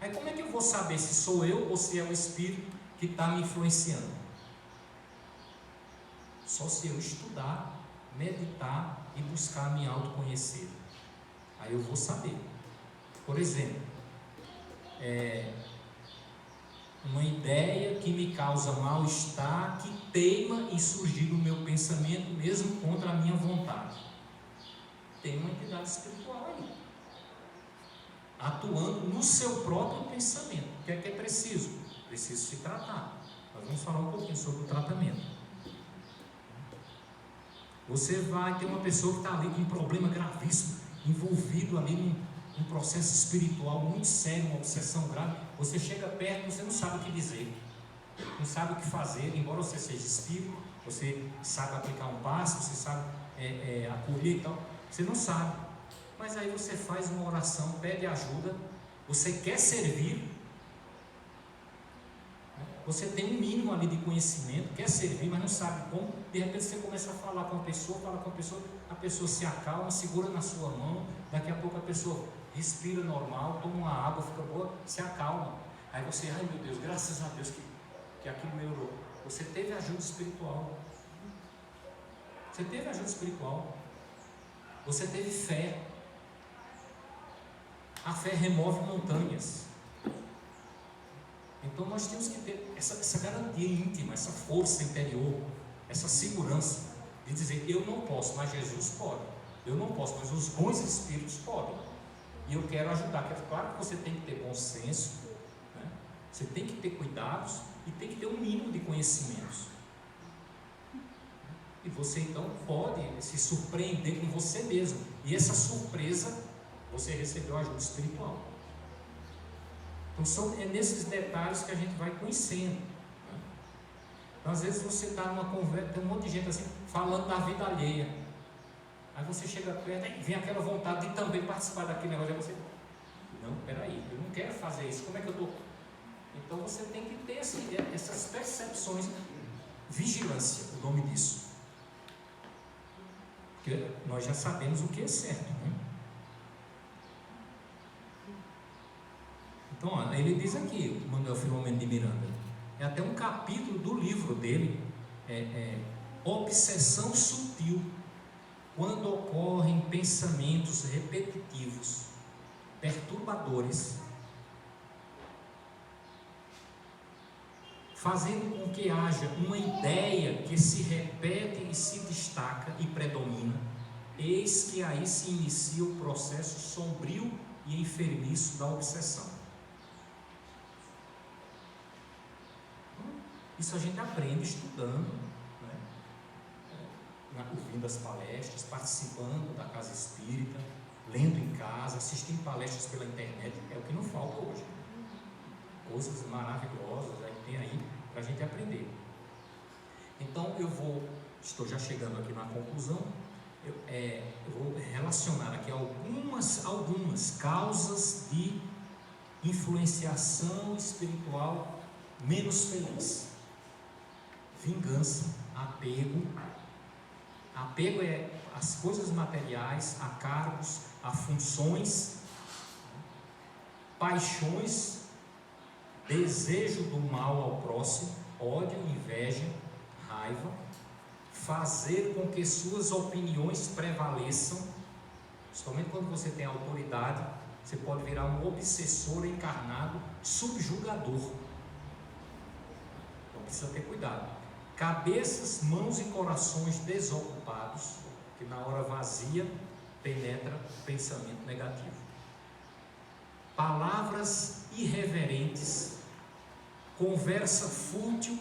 Aí como é que eu vou saber se sou eu ou se é o espírito que está me influenciando? Só se eu estudar, meditar e buscar me autoconhecer. Aí eu vou saber. Por exemplo, uma ideia que me causa mal-estar, que teima em surgir no meu pensamento, mesmo contra a minha vontade. Tem uma entidade espiritual aí, atuando no seu próprio pensamento. O que é preciso? Preciso se tratar. Nós vamos falar um pouquinho sobre o tratamento. Você vai ter uma pessoa que está ali com um problema gravíssimo, envolvido ali num processo espiritual muito sério, uma obsessão grave. Você chega perto e você não sabe o que dizer, não sabe o que fazer. Embora você seja espírito, você sabe aplicar um passe, você sabe acolher e tal, você não sabe. Mas aí você faz uma oração, pede ajuda, você quer servir, você tem um mínimo ali de conhecimento, quer servir, mas não sabe como. De repente você começa a falar com a pessoa, a pessoa se acalma, segura na sua mão, daqui a pouco a pessoa respira normal, toma uma água, fica boa, se acalma. Aí você, ai meu Deus, graças a Deus que aquilo melhorou. Você teve ajuda espiritual. Você teve ajuda espiritual. Você teve fé. A fé remove montanhas. Então nós temos que ter essa garantia íntima, essa força interior, essa segurança de dizer, eu não posso, mas Jesus pode. Eu não posso, mas os bons espíritos podem. E eu quero ajudar. Claro que você tem que ter bom senso, né? Você tem que ter cuidados e tem que ter um mínimo de conhecimentos. E você então pode se surpreender com você mesmo. E essa surpresa, você recebeu ajuda espiritual. Então é nesses detalhes que a gente vai conhecendo, né? Então, às vezes você está numa conversa, tem um monte de gente assim, falando da vida alheia. Aí você chega perto e vem aquela vontade de também participar daquele negócio. Aí você, não, peraí, eu não quero fazer isso, como é que eu estou? Então você tem que ter essas percepções, vigilância, o nome disso. Porque nós já sabemos o que é certo, né? Então, ó, ele diz aqui, Manuel Filomeno de Miranda, é até um capítulo do livro dele, obsessão sutil, quando ocorrem pensamentos repetitivos, perturbadores, fazendo com que haja uma ideia que se repete e se destaca e predomina, eis que aí se inicia o processo sombrio e enfermiço da obsessão. Isso a gente aprende estudando, né? Ouvindo as palestras, participando da casa espírita, lendo em casa, assistindo palestras pela internet, é o que não falta hoje. Coisas maravilhosas tem aí para a gente aprender. Então estou já chegando aqui na conclusão, eu vou relacionar aqui algumas causas de influenciação espiritual menos feliz. Vingança, apego é as coisas materiais, a cargos, a funções, paixões, desejo do mal ao próximo, ódio, inveja, raiva, fazer com que suas opiniões prevaleçam. Somente quando você tem autoridade, você pode virar um obsessor encarnado, subjugador. Então precisa ter cuidado. Cabeças, mãos e corações desocupados, que na hora vazia penetra o pensamento negativo. Palavras irreverentes, conversa fútil,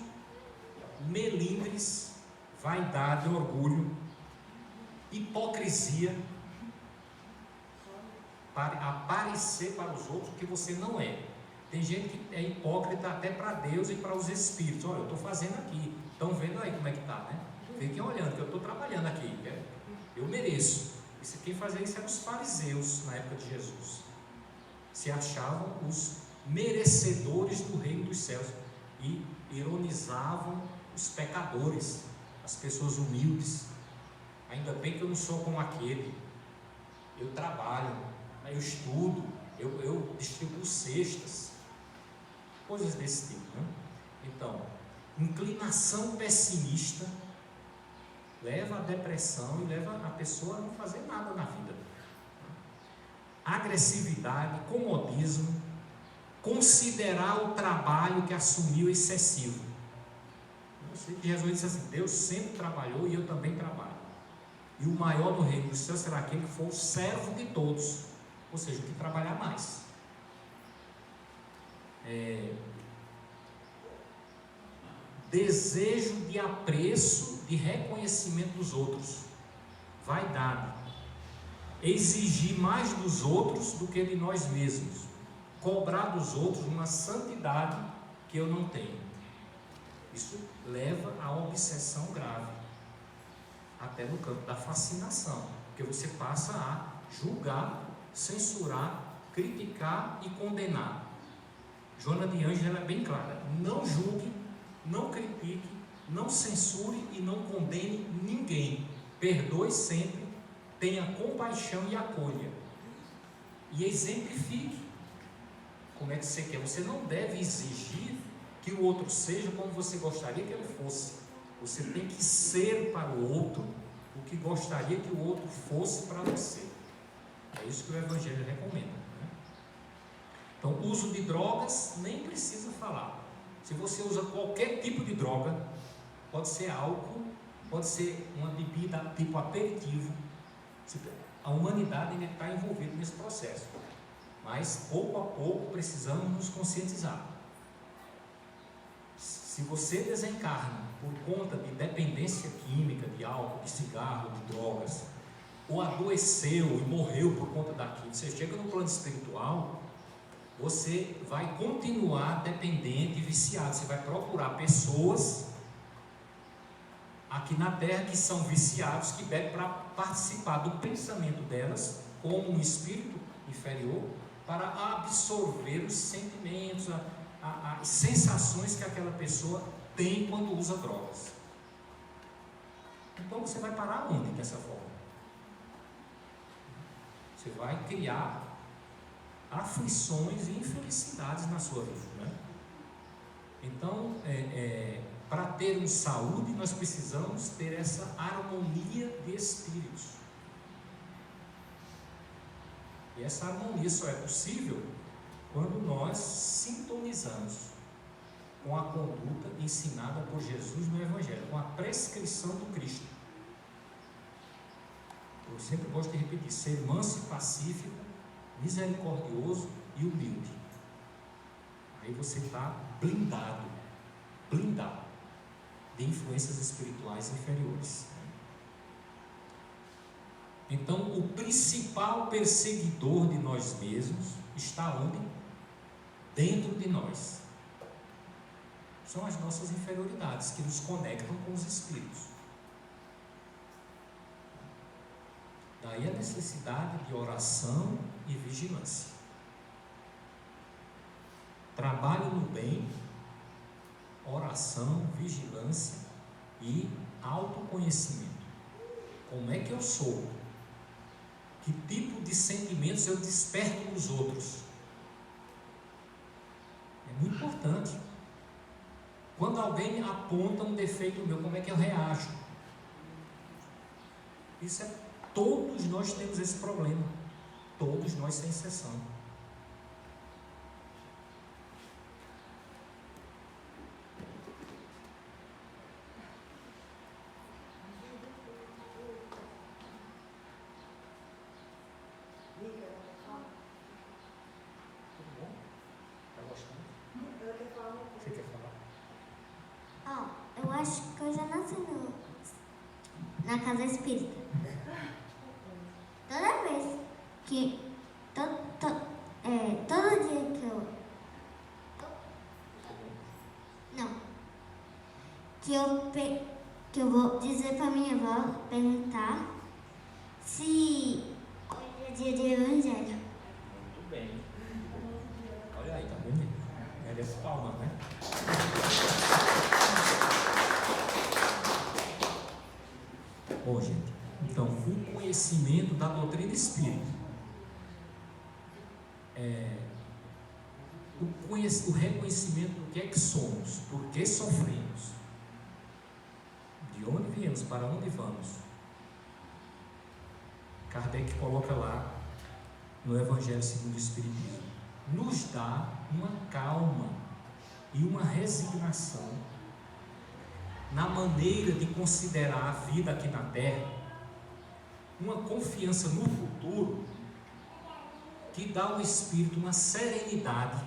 melindres, vaidade, orgulho, hipocrisia, para aparecer para os outros que você não é. Tem gente que é hipócrita até para Deus e para os espíritos. Olha, eu estou fazendo aqui, estão vendo aí como é que está, né? Fiquem olhando que eu estou trabalhando aqui, eu mereço. Quem fazia isso eram os fariseus na época de Jesus. Se achavam os merecedores do reino dos céus e ironizavam os pecadores, as pessoas humildes. Ainda bem que eu não sou como aquele. Eu trabalho, eu estudo, eu distribuo cestas, coisas desse tipo, né? Então, inclinação pessimista leva à depressão e leva a pessoa a não fazer nada na vida. Agressividade, comodismo, considerar o trabalho que assumiu excessivo. Jesus disse assim: Deus sempre trabalhou e eu também trabalho. E o maior do reino dos céus será aquele que for o servo de todos, ou seja, o que trabalhar mais. Desejo de apreço, de reconhecimento dos outros, vaidade, exigir mais dos outros do que de nós mesmos, cobrar dos outros uma santidade que eu não tenho. Isso leva a obsessão grave, até no campo da fascinação, porque você passa a julgar, censurar, criticar e condenar. Joana de Ângela é bem clara: não julgue, não critique, não censure e não condene ninguém. Perdoe sempre, tenha compaixão e acolha. E exemplifique como é que você quer. Você não deve exigir que o outro seja como você gostaria que ele fosse. Você tem que ser para o outro o que gostaria que o outro fosse para você. É isso que o Evangelho recomenda, né? Então, uso de drogas, nem precisa falar. Se você usa qualquer tipo de droga, pode ser álcool, pode ser uma bebida tipo aperitivo, a humanidade ainda está envolvida nesse processo, mas pouco a pouco precisamos nos conscientizar. Se você desencarna por conta de dependência química, de álcool, de cigarro, de drogas, ou adoeceu e morreu por conta daquilo, você chega no plano espiritual, você vai continuar dependente e viciado. Você vai procurar pessoas aqui na Terra que são viciados, que bebem para participar do pensamento delas, como um espírito inferior, para absorver os sentimentos, as sensações que aquela pessoa tem quando usa drogas. Então você vai parar onde dessa forma? Você vai criar aflições e infelicidades na sua vida, né? Então, para termos saúde, nós precisamos ter essa harmonia de espíritos. E essa harmonia só é possível quando nós sintonizamos com a conduta ensinada por Jesus no Evangelho, com a prescrição do Cristo. Eu sempre gosto de repetir: ser manso e pacífico, misericordioso e humilde. Aí você está blindado de influências espirituais inferiores. Então, o principal perseguidor de nós mesmos está onde? Dentro de nós. São as nossas inferioridades que nos conectam com os espíritos. Daí a necessidade de oração e vigilância. Trabalho no bem, oração, vigilância e autoconhecimento. Como é que eu sou? Que tipo de sentimentos eu desperto nos outros? É muito importante. Quando alguém aponta um defeito meu, como é que eu reajo? Isso é, todos nós temos esse problema. Todos nós, sem exceção. Tudo bom? Está gostando? Você quer falar? Eu acho que eu já nasci na casa espírita. Toda vez que. Todo dia que eu. Não. Que eu vou dizer pra minha avó, perguntar se hoje é dia de evangelho. Muito bem. Olha aí, tá vendo? Merece palma, né? Bom, gente, então, o conhecimento da doutrina espírita, o reconhecimento do que é que somos, por que sofremos, de onde viemos, para onde vamos. Kardec coloca lá no Evangelho segundo o Espiritismo, nos dá uma calma e uma resignação na maneira de considerar a vida aqui na Terra, uma confiança no futuro que dá ao espírito uma serenidade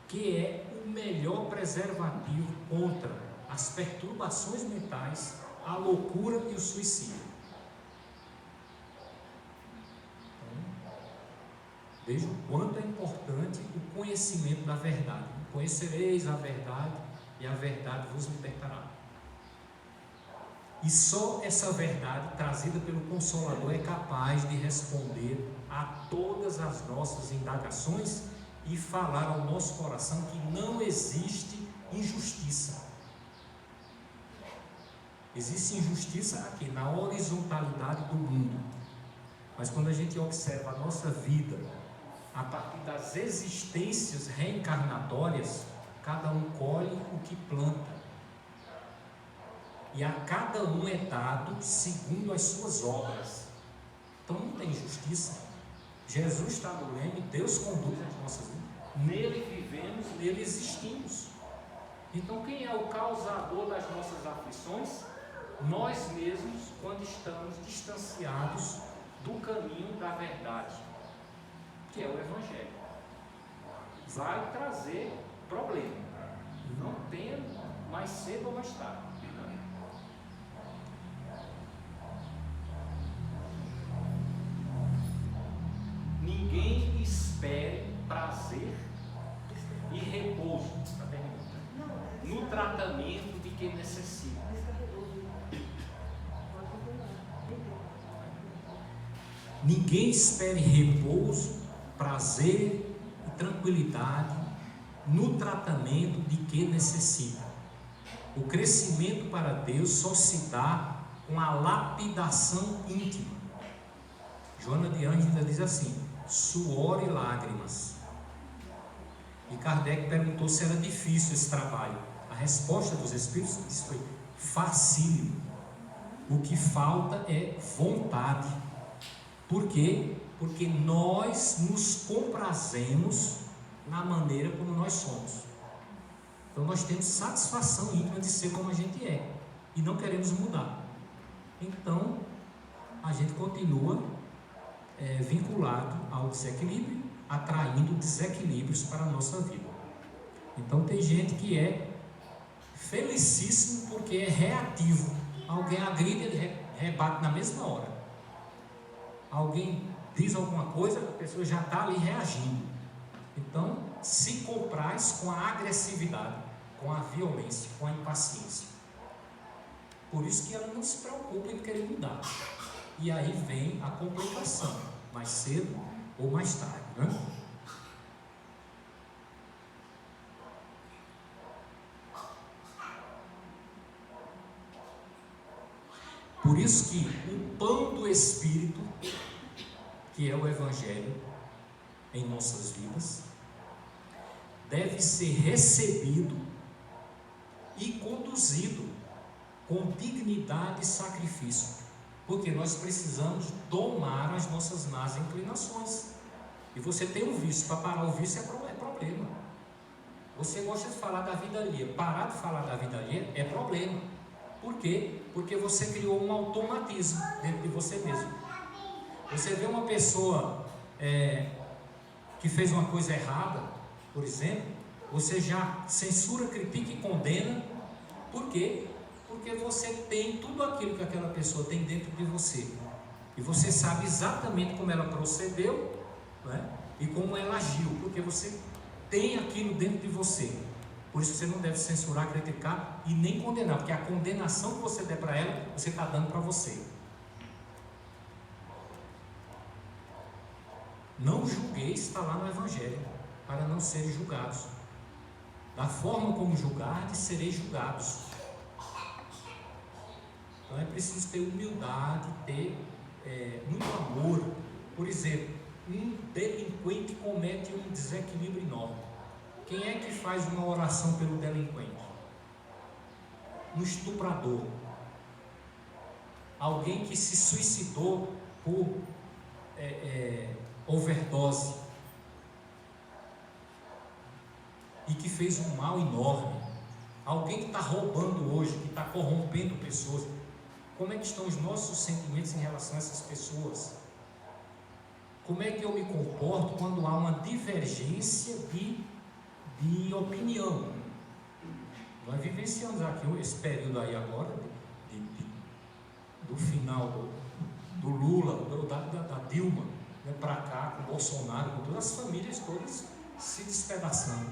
que é o melhor preservativo contra as perturbações mentais, a loucura e o suicídio. Então, veja o quanto é importante o conhecimento da verdade. Conhecereis a verdade e a verdade vos libertará. E só essa verdade trazida pelo Consolador é capaz de responder a todas as nossas indagações e falar ao nosso coração que não existe injustiça. Existe injustiça aqui na horizontalidade do mundo, mas quando a gente observa a nossa vida a partir das existências reencarnatórias, cada um colhe o que planta. E a cada um é dado segundo as suas obras. Então não tem justiça. Jesus está no leme, Deus conduz as nossas vidas. Nele vivemos, nele existimos. Então quem é o causador das nossas aflições? Nós mesmos, quando estamos distanciados do caminho da verdade, que é o Evangelho. Vai trazer problema. Não tenha mais cedo ou mais tarde. Ninguém espere prazer e repouso no tratamento de quem necessita. Ninguém espere repouso, prazer e tranquilidade no tratamento de quem necessita. O crescimento para Deus só se dá com a lapidação íntima. Joana de Ângeles diz assim: suor e lágrimas. E Kardec perguntou se era difícil esse trabalho. A resposta dos Espíritos foi facílimo. O que falta é vontade. Por quê? Porque nós nos comprazemos na maneira como nós somos. Então nós temos satisfação íntima de ser como a gente é e não queremos mudar. Então a gente continua vinculado ao desequilíbrio, atraindo desequilíbrios para a nossa vida. Então tem gente que é felicíssimo porque é reativo. Alguém agride, ele rebate na mesma hora. Alguém diz alguma coisa, a pessoa já está ali reagindo. Então se compraz com a agressividade, com a violência, com a impaciência. Por isso que ela não se preocupa em querer mudar. E aí vem a complicação, mais cedo ou mais tarde, né? Por isso que o pão do Espírito, que é o Evangelho em nossas vidas, deve ser recebido e conduzido com dignidade e sacrifício, porque nós precisamos domar as nossas más inclinações. E você tem um vício, para parar o vício é problema. Você gosta de falar da vida alheia, parar de falar da vida alheia é problema. Por quê? Porque você criou um automatismo dentro de você mesmo. Você vê uma pessoa que fez uma coisa errada, por exemplo, você já censura, critica e condena. Por quê? Porque você tem tudo aquilo que aquela pessoa tem dentro de você, e você sabe exatamente como ela procedeu, né? E como ela agiu, porque você tem aquilo dentro de você. Por isso você não deve censurar, criticar e nem condenar, porque a condenação que você der para ela, você está dando para você. Não julgueis, está lá no Evangelho, para não serem julgados. Da forma como julgardes, sereis julgados. Então é preciso ter humildade, ter muito amor. Por exemplo, um delinquente comete um desequilíbrio enorme. Quem é que faz uma oração pelo delinquente? Um estuprador. Alguém que se suicidou por overdose e que fez um mal enorme. Alguém que está roubando hoje, que está corrompendo pessoas. Como é que estão os nossos sentimentos em relação a essas pessoas? Como é que eu me comporto quando há uma divergência de opinião? Nós vivenciamos aqui esse período aí agora, do final do Lula, da Dilma, né, para cá, com o Bolsonaro, com todas as famílias todas se despedaçando,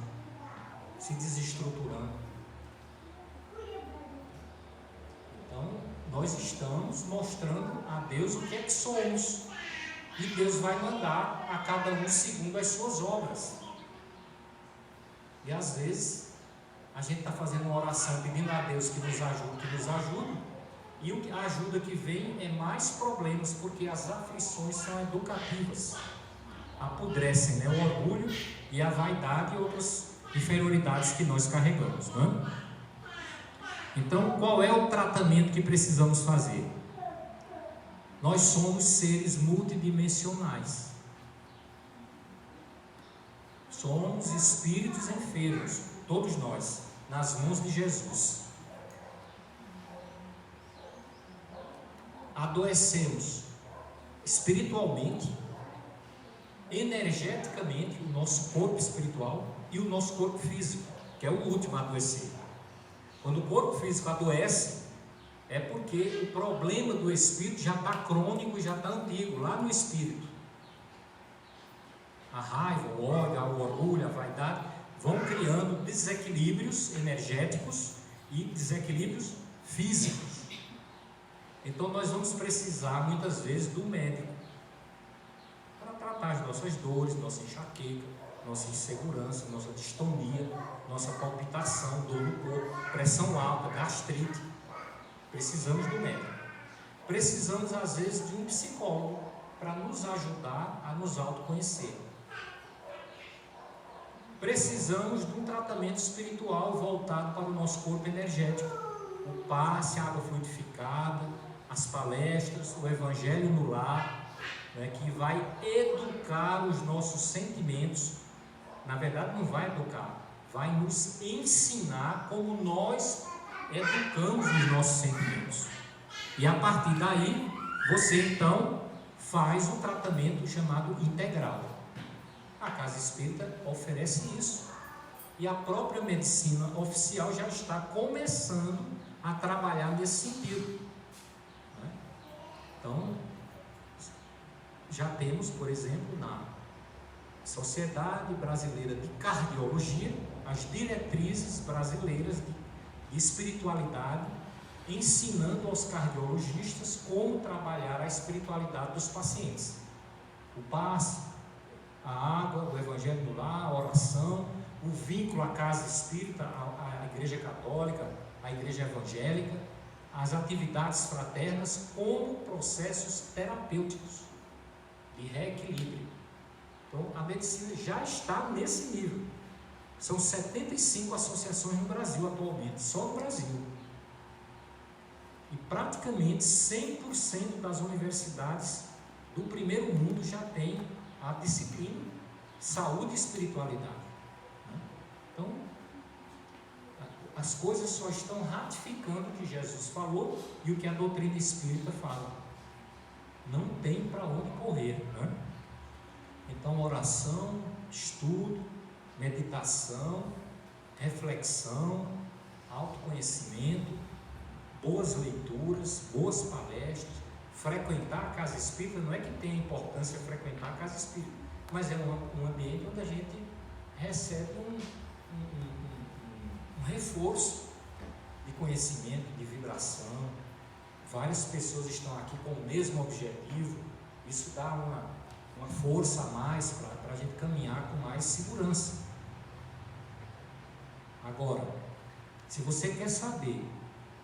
se desestruturando. Então, nós estamos mostrando a Deus o que é que somos. E Deus vai mandar a cada um segundo as suas obras. E às vezes a gente está fazendo uma oração pedindo a Deus que nos ajude, e a ajuda que vem é mais problemas, porque as aflições são educativas, apodrecem, né? O orgulho e a vaidade e outras inferioridades que nós carregamos, né? Então, qual é o tratamento que precisamos fazer? Nós somos seres multidimensionais. Somos espíritos enfermos, todos nós, nas mãos de Jesus. Adoecemos espiritualmente, energeticamente, o nosso corpo espiritual e o nosso corpo físico, que é o último a adoecer. Quando o corpo físico adoece, é porque o problema do espírito já está crônico, já está antigo, lá no espírito. A raiva, o ódio, o orgulho, a vaidade vão criando desequilíbrios energéticos e desequilíbrios físicos. Então nós vamos precisar muitas vezes do médico para tratar as nossas dores, nossa enxaqueca, nossa insegurança, nossa distonia, nossa palpitação, dor no corpo, pressão alta, gastrite. Precisamos do médico. Precisamos às vezes de um psicólogo para nos ajudar a nos autoconhecer. Precisamos de um tratamento espiritual voltado para o nosso corpo energético. O passe, a água fluidificada, as palestras, o evangelho no lar, né, que vai educar os nossos sentimentos. Na verdade não vai educar, vai nos ensinar como nós educamos os nossos sentimentos. E a partir daí, você então faz um tratamento chamado integral. A Casa Espírita oferece isso. E a própria medicina oficial já está começando a trabalhar nesse sentido. Então, já temos, por exemplo, na Sociedade Brasileira de Cardiologia, as diretrizes brasileiras de espiritualidade, ensinando aos cardiologistas como trabalhar a espiritualidade dos pacientes. O passe, a água, o evangelho no lar, a oração, o vínculo à casa espírita, à igreja católica, à igreja evangélica, as atividades fraternas como processos terapêuticos de reequilíbrio. Então a medicina já está nesse nível. São 75 associações no Brasil atualmente, só no Brasil. E praticamente 100% das universidades do primeiro mundo já tem a disciplina saúde e espiritualidade. Então, as coisas só estão ratificando o que Jesus falou e o que a doutrina espírita fala. Não tem para onde correr, né? Então, oração, estudo, meditação, reflexão, autoconhecimento, boas leituras, boas palestras, frequentar a casa espírita. Não é que tenha importância frequentar a casa espírita, mas é um ambiente onde a gente recebe um reforço de conhecimento, de vibração. Várias pessoas estão aqui com o mesmo objetivo. Isso dá uma força a mais para a gente caminhar com mais segurança. Agora, se você quer saber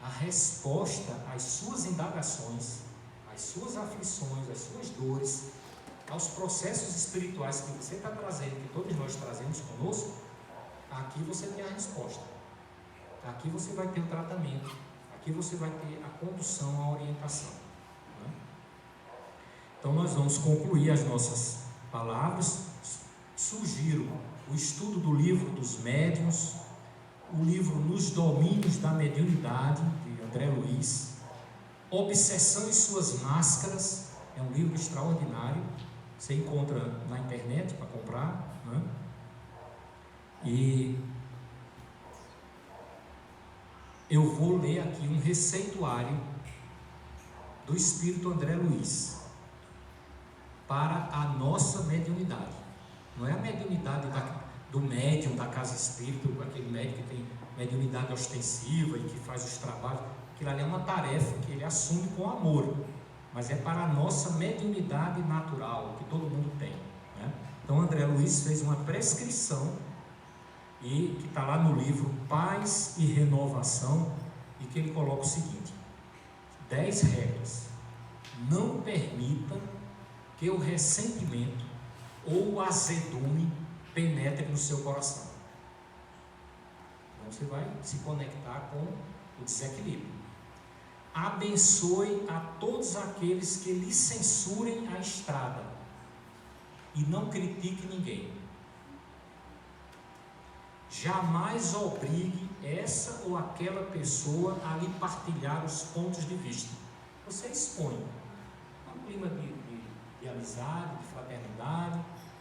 a resposta às suas indagações, às suas aflições, às suas dores, aos processos espirituais que você está trazendo, que todos nós trazemos conosco, aqui você tem a resposta. Aqui você vai ter o tratamento. Aqui você vai ter a condução, a orientação. Né? Então nós vamos concluir as nossas palavras. Sugiro o estudo do livro dos médiuns, o livro Nos Domínios da Mediunidade, de André Luiz, Obsessão e Suas Máscaras, é um livro extraordinário, você encontra na internet para comprar, né? E eu vou ler aqui um receituário do Espírito André Luiz para a nossa mediunidade. Não é a mediunidade do médium da casa espírita, aquele médium que tem mediunidade ostensiva e que faz os trabalhos. Aquilo ali é uma tarefa que ele assume com amor, mas é para a nossa mediunidade natural, que todo mundo tem, né? Então André Luiz fez uma prescrição, e que está lá no livro Paz e Renovação, e que ele coloca o seguinte: 10 regras. Não permita que o ressentimento ou o azedume penetre no seu coração. Então você vai se conectar com o desequilíbrio. Abençoe a todos aqueles que lhe censurem a estrada e não critique ninguém. Jamais obrigue essa ou aquela pessoa a lhe partilhar os pontos de vista. Você expõe um clima de amizade, de fraternidade,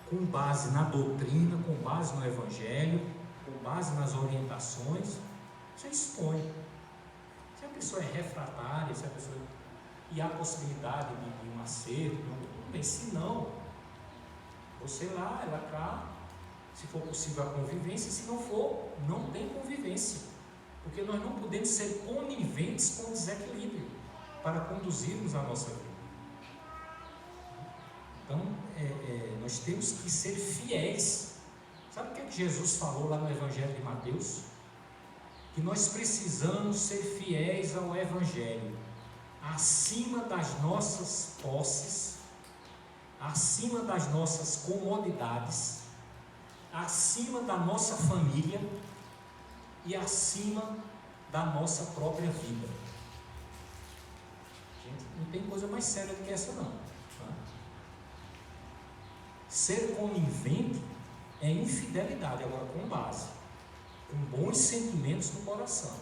com base na doutrina, com base no Evangelho, com base nas orientações. Você expõe. Se a pessoa é refratária, se a pessoa... e há possibilidade de um acerto, tudo bem. Se não, você lá, ela cá. Se for possível a convivência, se não for, não tem convivência, porque nós não podemos ser coniventes com o desequilíbrio para conduzirmos a nossa vida. Então, nós temos que ser fiéis. Sabe o que Jesus falou lá no Evangelho de Mateus? Que nós precisamos ser fiéis ao Evangelho, acima das nossas posses, acima das nossas comodidades, acima da nossa família e acima da nossa própria vida. Gente, não tem coisa mais séria do que essa não, tá? Ser conivente é infidelidade, agora com base, com bons sentimentos no coração,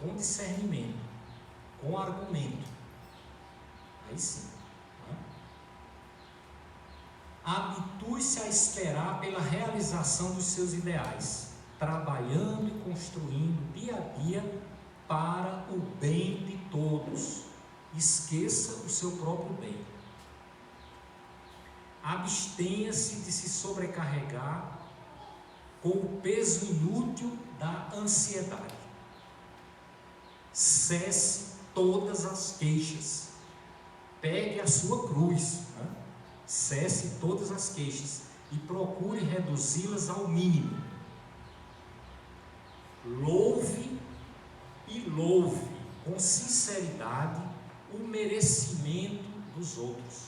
com discernimento, com argumento, aí sim. Habitue-se a esperar pela realização dos seus ideais, trabalhando e construindo dia a dia para o bem de todos. Esqueça o seu próprio bem. Abstenha-se de se sobrecarregar com o peso inútil da ansiedade. Cesse todas as queixas. Pegue a sua cruz, né? Cesse todas as queixas e procure reduzi-las ao mínimo. Louve e louve com sinceridade o merecimento dos outros.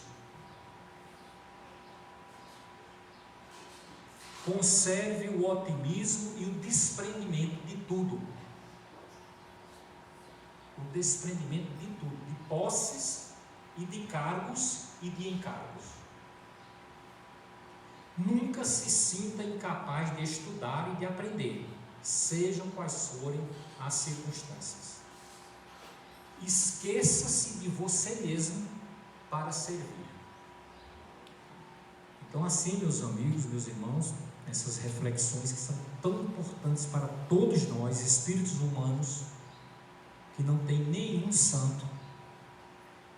Conserve o otimismo e o desprendimento de tudo. O desprendimento de tudo, de posses e de cargos e de encargos. Nunca se sinta incapaz de estudar e de aprender, sejam quais forem as circunstâncias. Esqueça-se de você mesmo para servir. Então, assim, meus amigos, meus irmãos, essas reflexões que são tão importantes para todos nós, espíritos humanos, que não tem nenhum santo,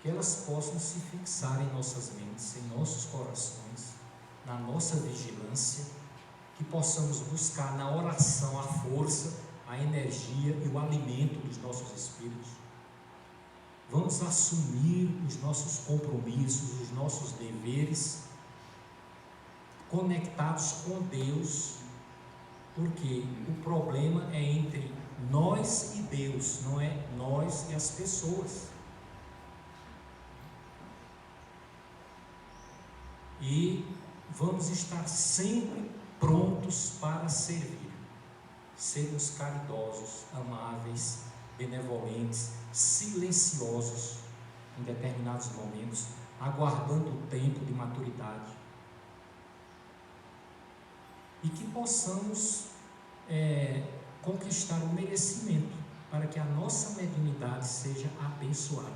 que elas possam se fixar em nossas mentes, em nossos corações, na nossa vigilância, que possamos buscar na oração a força, a energia e o alimento dos nossos espíritos. Vamos assumir os nossos compromissos, os nossos deveres, conectados com Deus, porque o problema é entre nós e Deus, não é nós e as pessoas. E vamos estar sempre prontos para servir, sermos caridosos, amáveis, benevolentes, silenciosos em determinados momentos, aguardando o tempo de maturidade, e que possamos conquistar o merecimento para que a nossa mediunidade seja abençoada,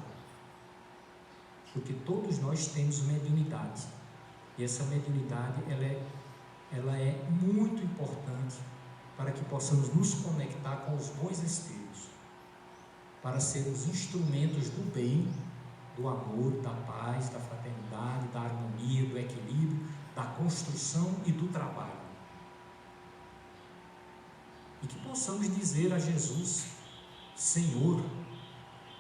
porque todos nós temos mediunidade, e essa mediunidade ela é muito importante para que possamos nos conectar com os bons espíritos, para sermos instrumentos do bem, do amor, da paz, da fraternidade, da harmonia, do equilíbrio, da construção e do trabalho. E que possamos dizer a Jesus: Senhor,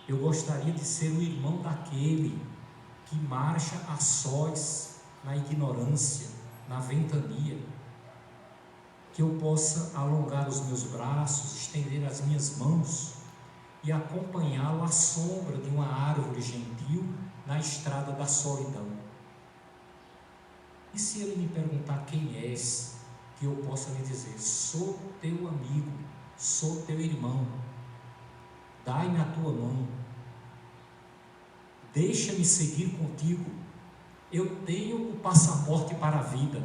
eu gostaria de ser o irmão daquele que marcha a sós na ignorância, na ventania, que eu possa alongar os meus braços, estender as minhas mãos e acompanhá-lo à sombra de uma árvore gentil na estrada da solidão. E se ele me perguntar quem és, que eu possa lhe dizer: sou teu amigo, sou teu irmão, dai-me a tua mão, deixa-me seguir contigo, eu tenho o passaporte para a vida,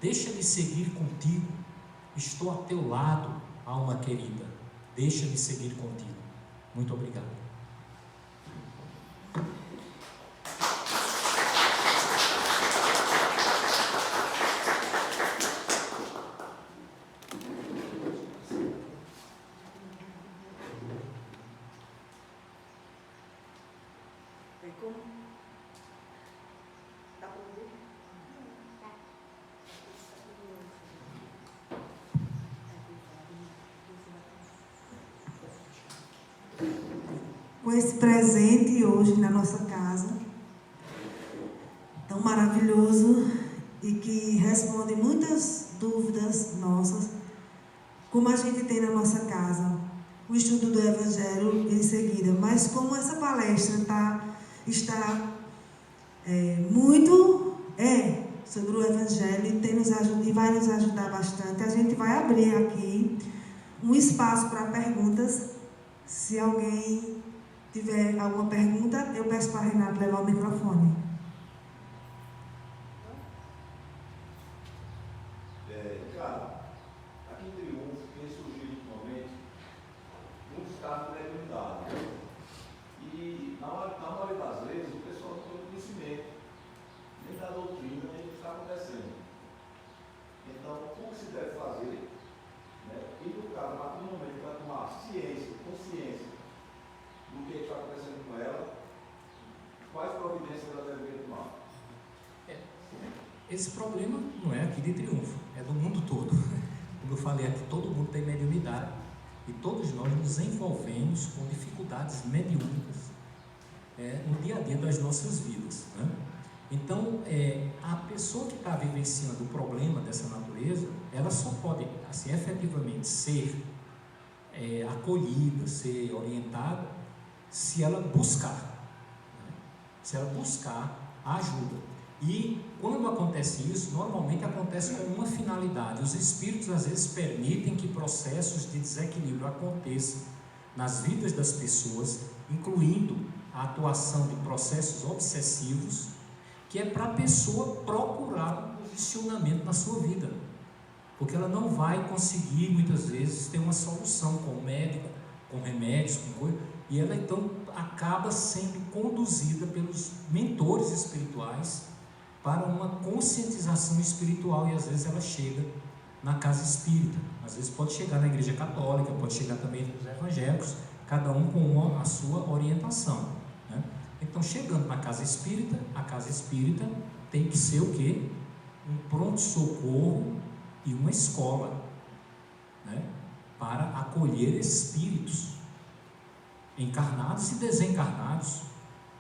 deixa-me seguir contigo, estou a teu lado, alma querida, deixa-me seguir contigo. Muito obrigado. Com esse presente hoje na nossa casa, tão maravilhoso e que responde muitas dúvidas nossas, como a gente tem na nossa casa, o estudo do Evangelho em seguida. Mas como essa palestra está muito sobre o Evangelho e vai nos ajudar bastante, a gente vai abrir aqui um espaço para perguntas. Se alguém tiver alguma pergunta, eu peço para a Renata levar o microfone. Cara, aqui em Triunfo tem surgido ultimamente muitos casos de mediunidade. E na maioria das vezes o pessoal não tem conhecimento nem da doutrina, nem do que está acontecendo. Então, o que se deve fazer? E no caso, a partir do momento que vai tomar consciência do que está acontecendo com ela, quais providências ela deveria tomar? Esse problema não é aqui de Triunfo, é do mundo todo. Como eu falei aqui, todo mundo tem mediunidade e todos nós nos envolvemos com dificuldades mediúnicas no dia a dia das nossas vidas, né? Então, a pessoa que está vivenciando o problema dessa natureza, ela só pode, assim, efetivamente ser acolhida, ser orientada, se ela buscar, né? Se ela buscar a ajuda. E quando acontece isso, normalmente acontece com uma finalidade. Os espíritos às vezes permitem que processos de desequilíbrio aconteçam nas vidas das pessoas, incluindo a atuação de processos obsessivos, que é para a pessoa procurar um posicionamento na sua vida, porque ela não vai conseguir muitas vezes ter uma solução com o médico, com remédios, com coisa, e ela então acaba sendo conduzida pelos mentores espirituais para uma conscientização espiritual, e às vezes ela chega na casa espírita, às vezes pode chegar na igreja católica, pode chegar também nos evangélicos, cada um com a sua orientação, né? Então, chegando na casa espírita, a casa espírita tem que ser o quê? Um pronto-socorro e uma escola, né? Para acolher espíritos encarnados e desencarnados,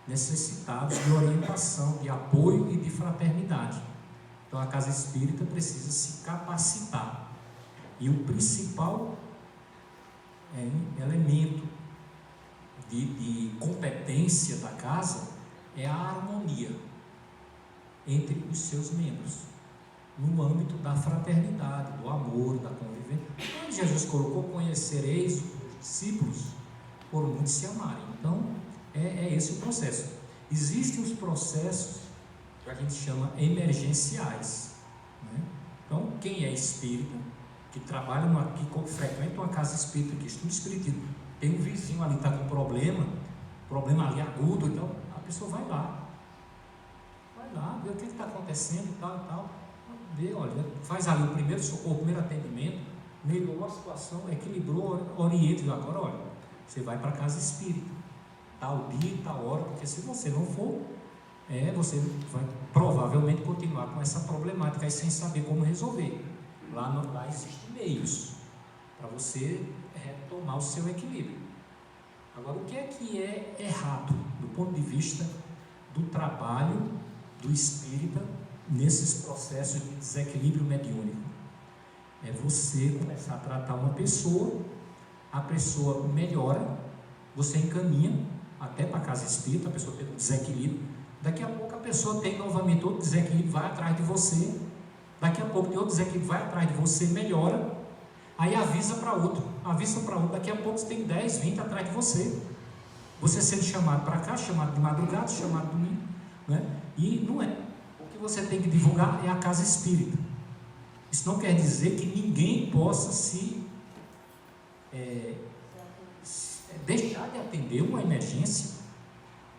necessitados de orientação, de apoio e de fraternidade. Então a casa espírita precisa se capacitar, e o principal elemento de competência da casa é a harmonia entre os seus membros, no âmbito da fraternidade, do amor, da convivência. Quando Jesus colocou: conhecereis os discípulos por muitos se amarem. Então é esse o processo. Existem os processos que a gente chama emergenciais, né? Então, quem é espírita, que trabalha, que frequenta uma casa espírita, que estuda espiritismo, tem um vizinho ali que está com problema ali agudo, então a pessoa vai lá, vê o que está acontecendo e tal, vê, olha, faz ali o primeiro socorro, o primeiro atendimento, melhorou a situação, equilibrou, orienta. Agora, olha, você vai para a casa espírita, tal dia, tal hora, porque se você não for, você vai provavelmente continuar com essa problemática aí sem saber como resolver. Lá existem meios para você retomar o seu equilíbrio. Agora, o que é errado do ponto de vista do trabalho do espírita nesses processos de desequilíbrio mediúnico? É você começar a tratar uma pessoa, a pessoa melhora, você encaminha até para a casa espírita, a pessoa tem um desequilíbrio, daqui a pouco a pessoa tem novamente outro desequilíbrio, vai atrás de você, daqui a pouco tem outro desequilíbrio, vai atrás de você, melhora, aí avisa para outro, daqui a pouco você tem 10, 20 atrás de você sendo chamado para cá, chamado de madrugada, chamado de domingo, né? E não é, o que você tem que divulgar é a casa espírita. Isso não quer dizer que ninguém possa deixar de atender uma emergência,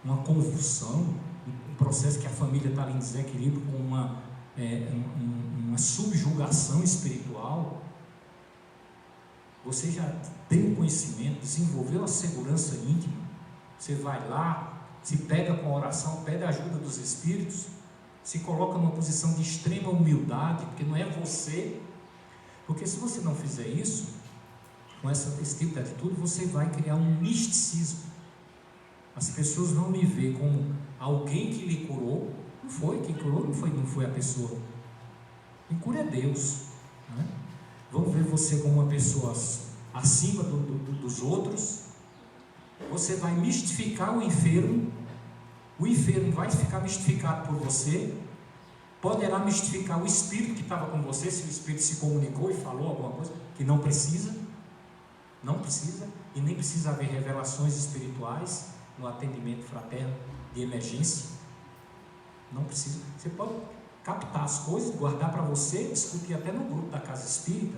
uma convulsão, um processo que a família está em desequilíbrio, com uma subjugação espiritual. Você já tem o conhecimento, desenvolveu a segurança íntima, você vai lá, se pega com a oração, pede a ajuda dos espíritos, se coloca numa posição de extrema humildade, porque não é você, porque se você não fizer isso, com esse tipo de atitude, você vai criar um misticismo. As pessoas vão me ver como alguém que lhe curou. Não foi quem curou, não foi a pessoa. Quem cura é Deus, né? Vão ver você como uma pessoa acima dos outros. Você vai mistificar o enfermo vai ficar mistificado por você, poderá mistificar o espírito que estava com você, se o espírito se comunicou e falou alguma coisa que não precisa, e nem precisa haver revelações espirituais no atendimento fraterno de emergência, não precisa. Você pode captar as coisas, guardar para você, discutir até no grupo da casa espírita,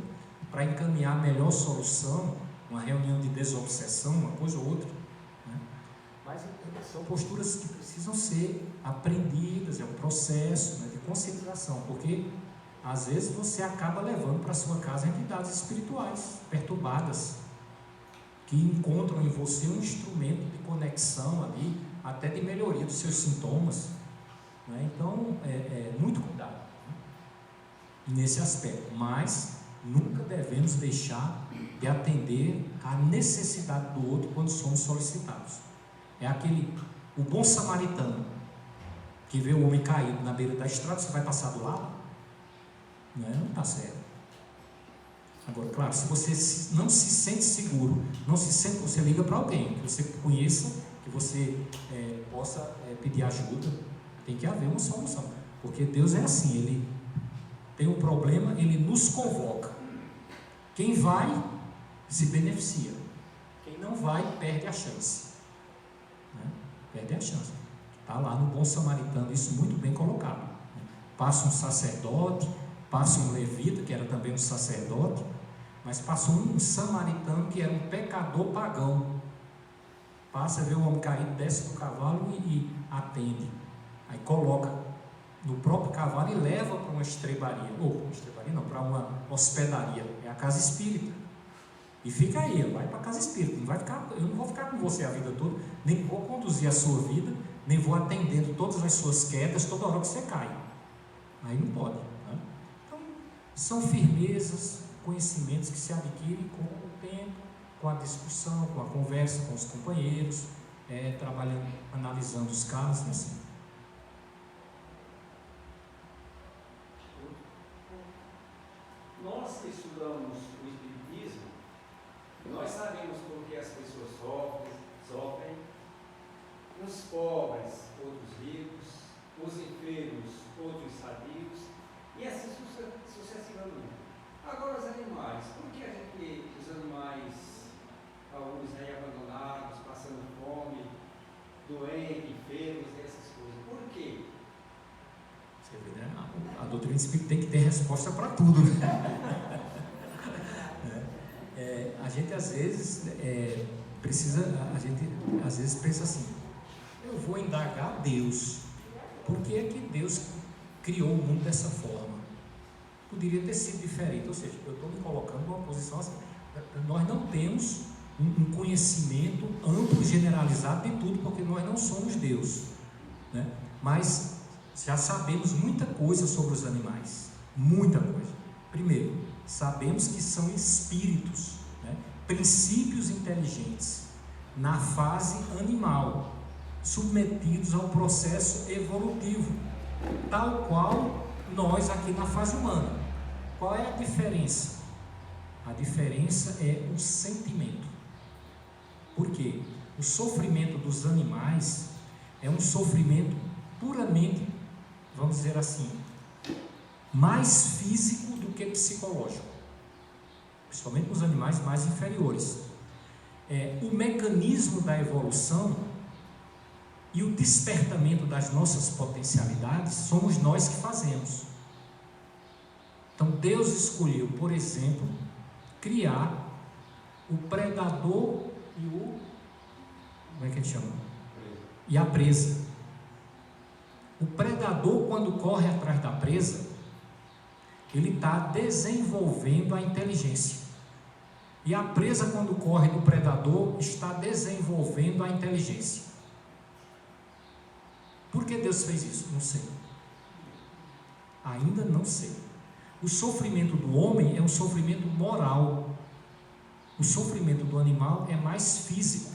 para encaminhar a melhor solução, uma reunião de desobsessão, uma coisa ou outra, né? Mas são posturas que precisam ser aprendidas, é um processo, né, de conscientização, porque às vezes você acaba levando para a sua casa entidades espirituais perturbadas, que encontram em você um instrumento de conexão ali, até de melhoria dos seus sintomas, né? Então, muito cuidado, né, nesse aspecto, mas nunca devemos deixar de atender à necessidade do outro quando somos solicitados. O bom samaritano, que vê o homem caído na beira da estrada, você vai passar do lado? Não está certo. Agora, claro, se você não se sente seguro, você liga para alguém que você conheça, que você possa pedir ajuda. Tem que haver uma solução. Porque Deus é assim, Ele tem um problema, Ele nos convoca. Quem vai, se beneficia. Quem não vai, perde a chance. Né? Perde a chance. Está lá no Bom Samaritano, isso muito bem colocado. Passa um sacerdote, passa um levita, que era também um sacerdote, mas passou um samaritano, que era um pecador pagão. Passa, vê o homem caído, desce do cavalo e atende. Aí coloca no próprio cavalo e leva para uma estrebaria. Para uma hospedaria. É a casa espírita. E fica aí, vai para a casa espírita. Eu não vou ficar com você a vida toda, nem vou conduzir a sua vida, nem vou atendendo todas as suas quedas toda hora que você cai. Aí não pode. Né? Então, são firmezas, conhecimentos que se adquirem com o tempo, com a discussão, com a conversa com os companheiros, trabalhando, analisando os casos, assim. Nós que estudamos o Espiritismo, nós sabemos por que as pessoas sofrem, os pobres, outros ricos, os enfermos, outros sadios, e assim sucessivamente. Agora os animais, por que os animais, alguns aí abandonados, passando fome, doentes, enfermos, essas coisas, por quê? Você vê, né? A doutrina espírita tem que ter resposta para tudo, né? A gente às vezes pensa assim: eu vou indagar a Deus, por que é que Deus criou o mundo dessa forma? Poderia ter sido diferente. Ou seja, eu estou me colocando numa posição assim, nós não temos um conhecimento amplo e generalizado de tudo, porque nós não somos Deus, né? Mas já sabemos muita coisa sobre os animais, muita coisa. Primeiro, sabemos que são espíritos, né? Princípios inteligentes na fase animal, submetidos ao processo evolutivo, tal qual nós aqui na fase humana. Qual é a diferença? A diferença é o sentimento. Por quê? O sofrimento dos animais é um sofrimento puramente, vamos dizer assim, mais físico do que psicológico, principalmente nos animais mais inferiores. O mecanismo da evolução e o despertamento das nossas potencialidades somos nós que fazemos. Então Deus escolheu, por exemplo, criar o predador e como é que ele chama? E a presa. O predador, quando corre atrás da presa, ele está desenvolvendo a inteligência. E a presa, quando corre do predador, está desenvolvendo a inteligência. Por que Deus fez isso? Não sei. Ainda não sei. O sofrimento do homem é um sofrimento moral. O sofrimento do animal é mais físico.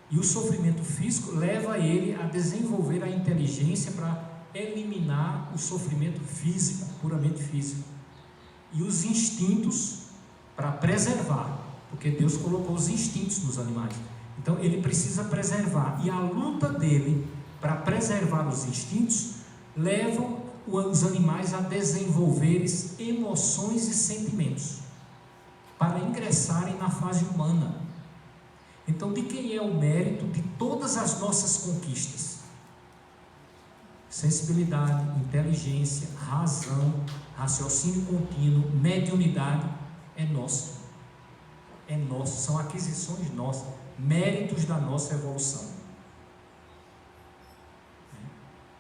E o sofrimento físico leva ele a desenvolver a inteligência para eliminar o sofrimento físico, puramente físico. E os instintos para preservar, porque Deus colocou os instintos nos animais. Então ele precisa preservar. E a luta dele para preservar os instintos levam os animais a desenvolverem emoções e sentimentos para ingressarem na fase humana. Então, de quem é o mérito de todas as nossas conquistas? Sensibilidade, inteligência, razão, raciocínio contínuo, mediunidade, é nosso. É nosso, são aquisições nossas, méritos da nossa evolução.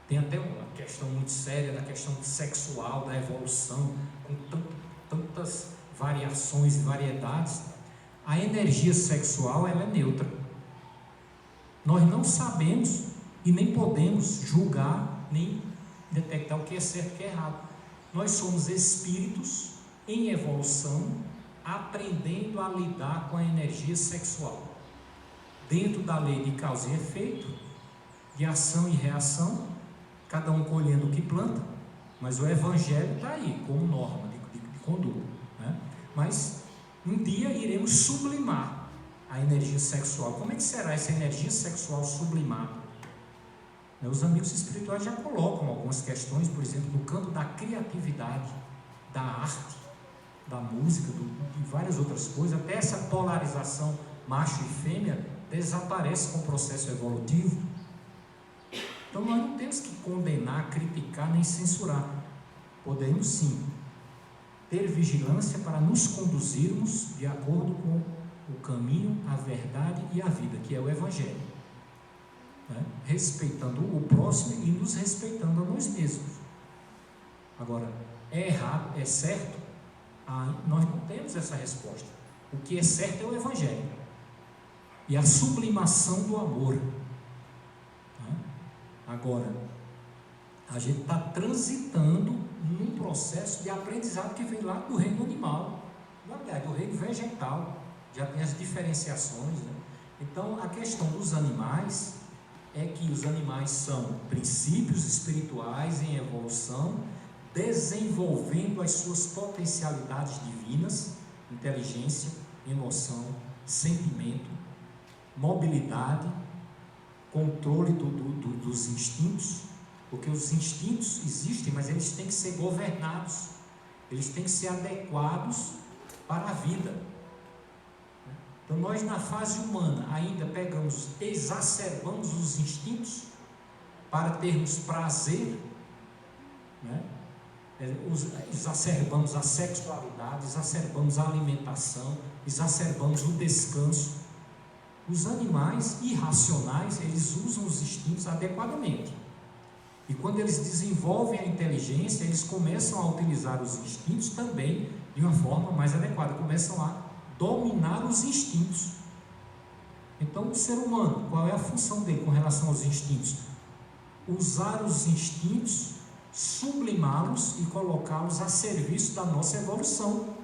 Tem até uma questão muito séria da questão sexual, da evolução, com tantas variações e variedades. A energia sexual, ela é neutra. Nós não sabemos e nem podemos julgar, nem detectar o que é certo e o que é errado. Nós somos espíritos em evolução, aprendendo a lidar com a energia sexual, dentro da lei de causa e efeito, de ação e reação, cada um colhendo o que planta, mas o Evangelho está aí como norma de conduta, né? Mas um dia iremos sublimar a energia sexual. Como é que será essa energia sexual sublimada? Os amigos espirituais já colocam algumas questões, por exemplo, no campo da criatividade, da arte, da música, de várias outras coisas. Até essa polarização macho e fêmea desaparece com o processo evolutivo. Então nós não temos que condenar, criticar nem censurar. Podemos sim ter vigilância para nos conduzirmos de acordo com o caminho, a verdade e a vida, que é o Evangelho, né? Respeitando o próximo e nos respeitando a nós mesmos. Agora, é errado, é certo? Nós não temos essa resposta. O que é certo é o Evangelho e a sublimação do amor, né? Agora, a gente está transitando num processo de aprendizado que vem lá do reino animal, do reino vegetal, já tem as diferenciações, né? Então, a questão dos animais é que os animais são princípios espirituais em evolução, desenvolvendo as suas potencialidades divinas, inteligência, emoção, sentimento, mobilidade, controle dos instintos, porque os instintos existem, mas eles têm que ser governados, eles têm que ser adequados para a vida. Então nós na fase humana ainda exacerbamos os instintos para termos prazer, né? Exacerbamos a sexualidade, exacerbamos a alimentação, exacerbamos o descanso. Os animais irracionais, eles usam os instintos adequadamente. E quando eles desenvolvem a inteligência, eles começam a utilizar os instintos também de uma forma mais adequada, começam a dominar os instintos. Então, o ser humano, qual é a função dele com relação aos instintos? Usar os instintos, sublimá-los e colocá-los a serviço da nossa evolução,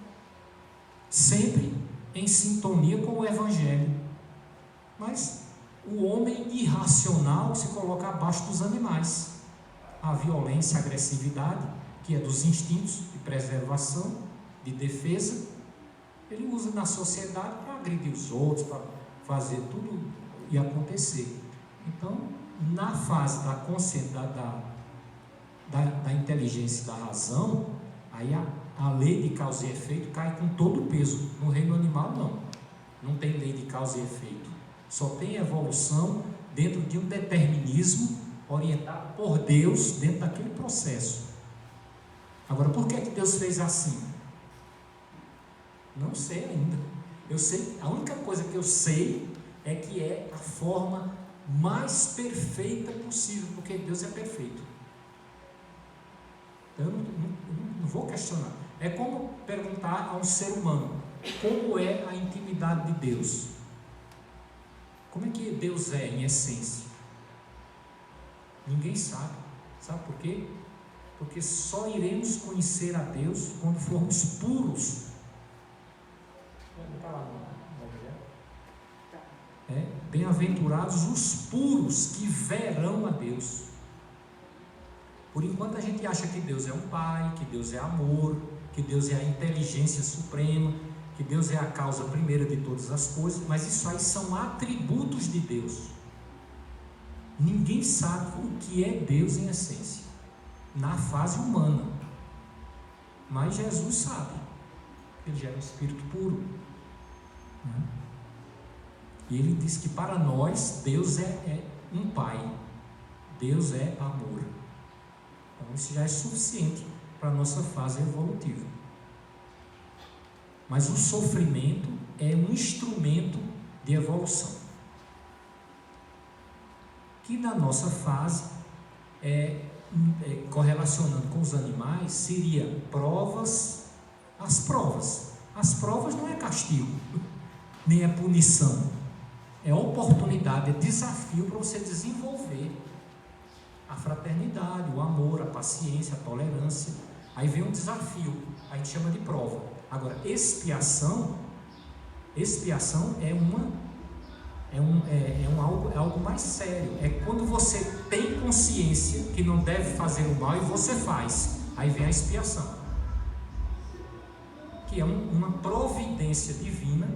sempre em sintonia com o Evangelho. Mas o homem irracional se coloca abaixo dos animais. A violência, a agressividade, que é dos instintos de preservação, de defesa, ele usa na sociedade para agredir os outros, para fazer tudo e acontecer. Então, na fase da inteligência e da razão, aí a lei de causa e efeito cai com todo o peso. No reino animal não tem lei de causa e efeito, só tem evolução dentro de um determinismo orientado por Deus dentro daquele processo. Agora, por que Deus fez assim? Não sei ainda. Eu sei, a única coisa que eu sei é que é a forma mais perfeita possível, porque Deus é perfeito. Então, eu não vou questionar. É como perguntar a um ser humano como é a intimidade de Deus. Como é que Deus é em essência? Ninguém sabe. Sabe por quê? Porque só iremos conhecer a Deus quando formos puros. Bem-aventurados os puros que verão a Deus. Por enquanto a gente acha que Deus é um Pai, que Deus é amor, que Deus é a inteligência suprema, que Deus é a causa primeira de todas as coisas, mas isso aí são atributos de Deus. Ninguém sabe o que é Deus em essência, na fase humana, mas Jesus sabe. Ele já é um espírito puro, né? E ele diz que para nós Deus é um Pai, Deus é amor. Então isso já é suficiente para a nossa fase evolutiva. Mas o sofrimento é um instrumento de evolução, que na nossa fase, correlacionando com os animais, seria provas. As provas não é castigo, nem é punição, é oportunidade, é desafio para você desenvolver a fraternidade, o amor, a paciência, a tolerância. Aí vem um desafio, a gente chama de prova. Agora, expiação é algo mais sério. É quando você tem consciência que não deve fazer o mal e você faz. Aí vem a expiação, que é uma providência divina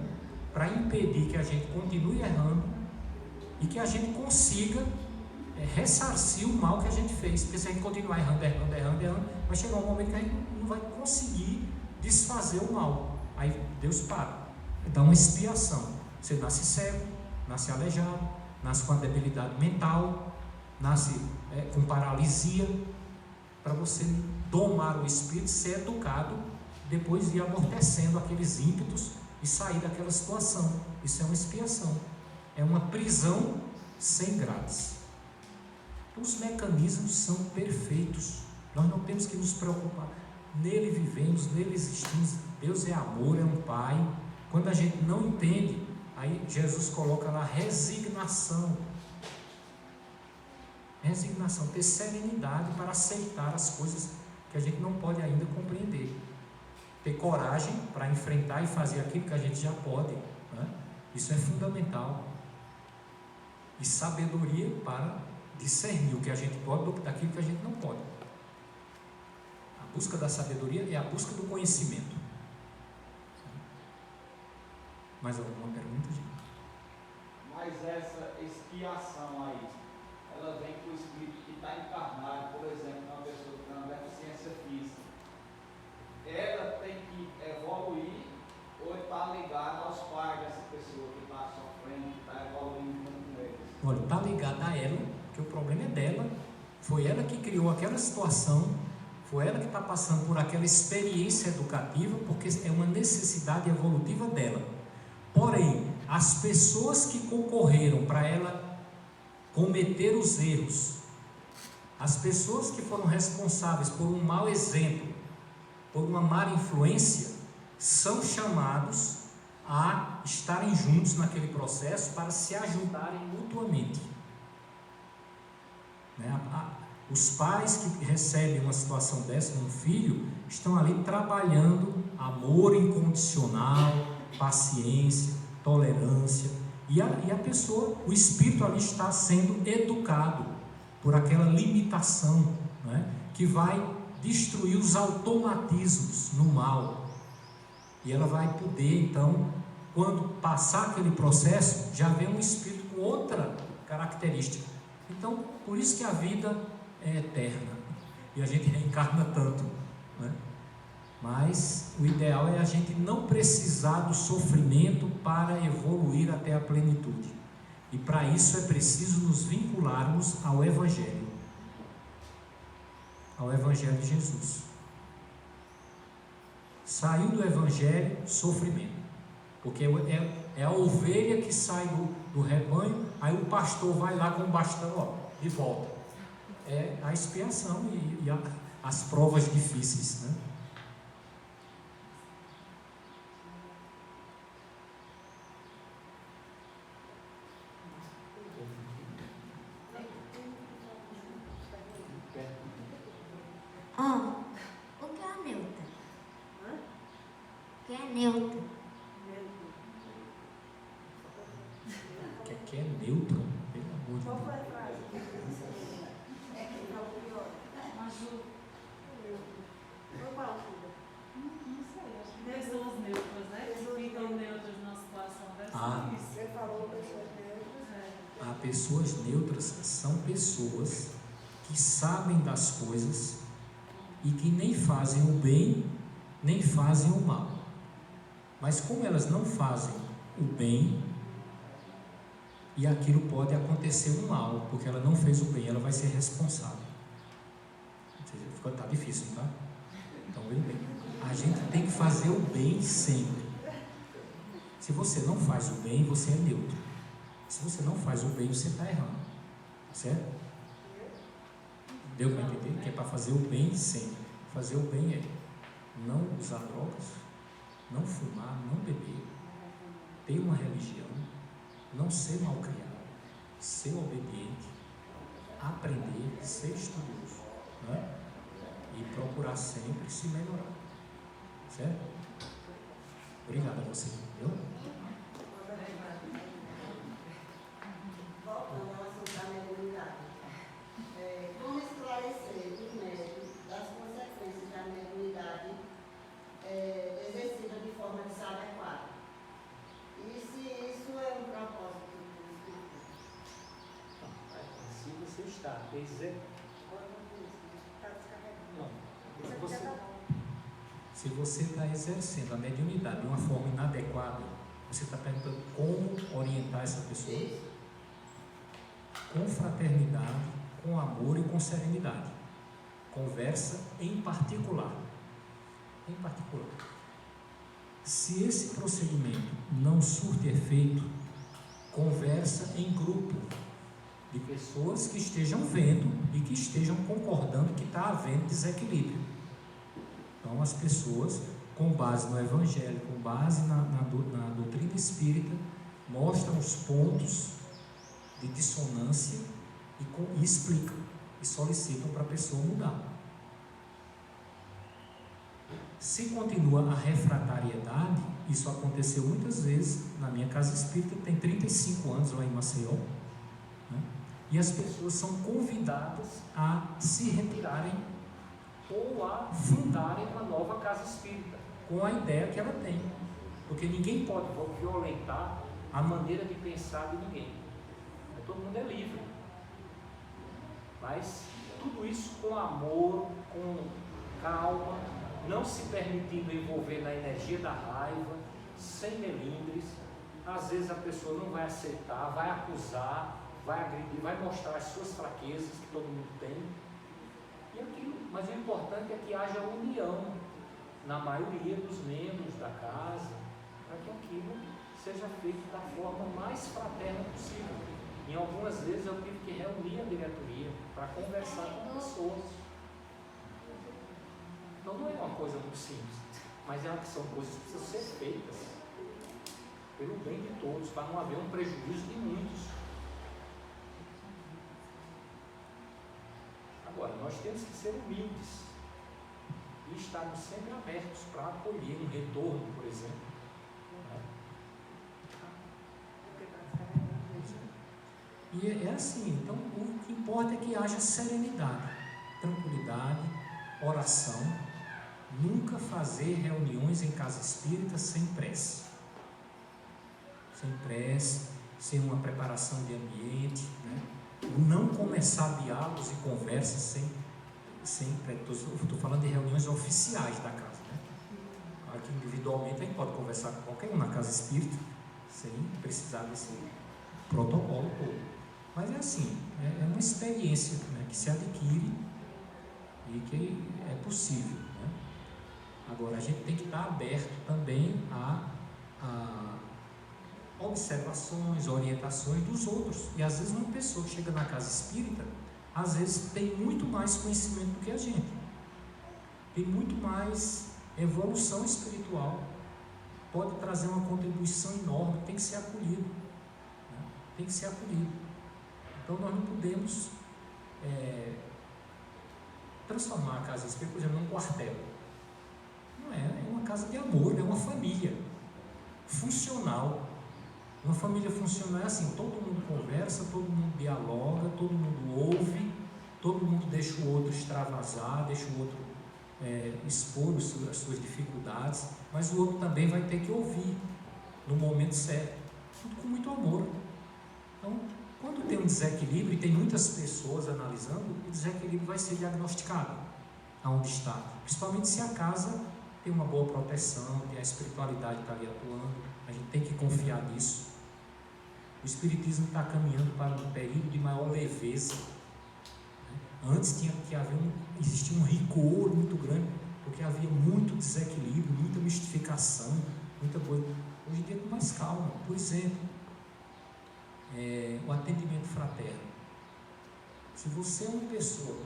para impedir que a gente continue errando e que a gente consiga ressarcir o mal que a gente fez. Porque se a gente continuar errando, vai chegar um momento que a gente não vai conseguir desfazer o mal. Aí Deus para, dá uma expiação. Você nasce cego, nasce aleijado, nasce com a debilidade mental, nasce com paralisia, para você domar o espírito, ser educado, depois ir amortecendo aqueles ímpetos e sair daquela situação. Isso é uma expiação, é uma prisão sem grades. Os mecanismos são perfeitos, nós não temos que nos preocupar. Nele vivemos, nele existimos. Deus é amor, é um Pai. Quando a gente não entende, aí Jesus coloca lá resignação, ter serenidade para aceitar as coisas que a gente não pode ainda compreender, ter coragem para enfrentar e fazer aquilo que a gente já pode, né? Isso é fundamental, e sabedoria para discernir o que a gente pode daquilo que a gente não pode. A busca da sabedoria é a busca do conhecimento. Mais alguma pergunta, gente? Mas essa expiação aí, ela vem com o espírito que está encarnado, por exemplo, uma pessoa que tem uma deficiência física. Ela tem que evoluir ou está ligada aos pais dessa pessoa que está sofrendo, que está evoluindo junto com eles? Olha, está ligada a ela, porque o problema é dela. Foi ela que criou aquela situação, foi ela que está passando por aquela experiência educativa, porque é uma necessidade evolutiva dela. Porém, as pessoas que concorreram para ela cometer os erros, as pessoas que foram responsáveis por um mau exemplo, por uma má influência, são chamados a estarem juntos naquele processo para se ajudarem mutuamente. Os pais que recebem uma situação dessa num filho estão ali trabalhando amor incondicional, paciência, tolerância, e a pessoa, o espírito ali está sendo educado por aquela limitação, né, que vai destruir os automatismos no mal, e ela vai poder então, quando passar aquele processo, já vem um espírito com outra característica. Então, por isso que a vida é eterna e a gente reencarna tanto, né? Mas o ideal é a gente não precisar do sofrimento para evoluir até a plenitude, e para isso é preciso nos vincularmos ao Evangelho de Jesus. Saiu do Evangelho, sofrimento, porque é a ovelha que sai do rebanho, aí o pastor vai lá com o bastão, de volta. É a expiação e as provas difíceis, né? O que é a neutra? O que é neutro? O que é neutro? Pelo amor de Deus. Pessoas neutras, né? Que ficam neutras numa situação dessa. Você falou pessoas neutras. Há pessoas neutras, são pessoas que sabem das coisas e que nem fazem o bem, nem fazem o mal. Mas como elas não fazem o bem, e aquilo pode acontecer um mal, porque ela não fez o bem, ela vai ser responsável. Está difícil, tá? Então, veja bem, a gente tem que fazer o bem sempre. Se você não faz o bem, você é neutro. Se você não faz o bem, você está errando, certo? Deu para entender? Que é para fazer o bem sempre. Fazer o bem é não usar drogas, não fumar, não beber, ter uma religião, não ser malcriado, ser obediente, aprender, ser estudioso, né? E procurar sempre se melhorar, certo? Obrigado a você, entendeu? Voltando ao assunto da mediunidade, como esclarecer os médicos das consequências da mediunidade exercida de forma desadequada? E se isso é um propósito do Espírito? Se você está se você está exercendo a mediunidade de uma forma inadequada, você está perguntando como orientar essa pessoa com fraternidade, com amor e com serenidade. Conversa em particular. Em particular. Se esse procedimento não surte efeito, conversa em grupo de pessoas que estejam vendo e que estejam concordando que está havendo desequilíbrio. Então, as pessoas, com base no Evangelho, com base na doutrina espírita, mostram os pontos de dissonância e explicam e solicitam para a pessoa mudar. Se continua a refratariedade, isso aconteceu muitas vezes na minha casa espírita, tem 35 anos lá em Maceió, né? E as pessoas são convidadas a se retirarem ou a fundarem uma nova casa espírita, com a ideia que ela tem, porque ninguém pode violentar a maneira de pensar de ninguém, todo mundo é livre, mas tudo isso com amor, com calma, não se permitindo envolver na energia da raiva, sem melindres. Às vezes a pessoa não vai aceitar, vai acusar, vai agredir, vai mostrar as suas fraquezas que todo mundo tem. E aquilo, mas o importante é que haja união na maioria dos membros da casa, para que aquilo seja feito da forma mais fraterna possível. Em algumas vezes eu tive que reunir a diretoria para conversar com pessoas. Então não é uma coisa muito simples, mas são coisas que precisam ser feitas pelo bem de todos, para não haver um prejuízo de muitos. Agora, nós temos que ser humildes e estarmos sempre abertos para acolher um retorno, por exemplo. E é assim, então o que importa é que haja serenidade, tranquilidade, oração, nunca fazer reuniões em casa espírita sem prece. Sem prece, sem uma preparação de ambiente, né? Não começar diálogos e conversas estou falando de reuniões oficiais da casa, né? Claro que individualmente a gente pode conversar com qualquer um na casa espírita, sem precisar desse protocolo todo. Mas é assim, é uma experiência, né, que se adquire e que é possível, né? Agora, a gente tem que estar aberto também a observações, orientações dos outros. E às vezes uma pessoa que chega na casa espírita, às vezes tem muito mais conhecimento do que a gente, tem muito mais evolução espiritual, pode trazer uma contribuição enorme, tem que ser acolhido, né? Tem que ser acolhido. Então nós não podemos transformar a casa espírita, por exemplo, num quartel. Não é, é uma casa de amor, é uma família funcional. Uma família funcional é assim, todo mundo conversa, todo mundo dialoga, todo mundo ouve, todo mundo deixa o outro extravasar, deixa o outro expor as suas dificuldades, mas o outro também vai ter que ouvir no momento certo, tudo com muito amor. Então, quando tem um desequilíbrio, e tem muitas pessoas analisando, o desequilíbrio vai ser diagnosticado aonde está, principalmente se a casa tem uma boa proteção, tem a espiritualidade que está ali atuando, a gente tem que confiar nisso. O Espiritismo está caminhando para um período de maior leveza, né? Antes tinha que existia um rigor muito grande, porque havia muito desequilíbrio, muita mistificação, muita coisa. Hoje em dia com mais calma. Por exemplo, o atendimento fraterno. Se você é uma pessoa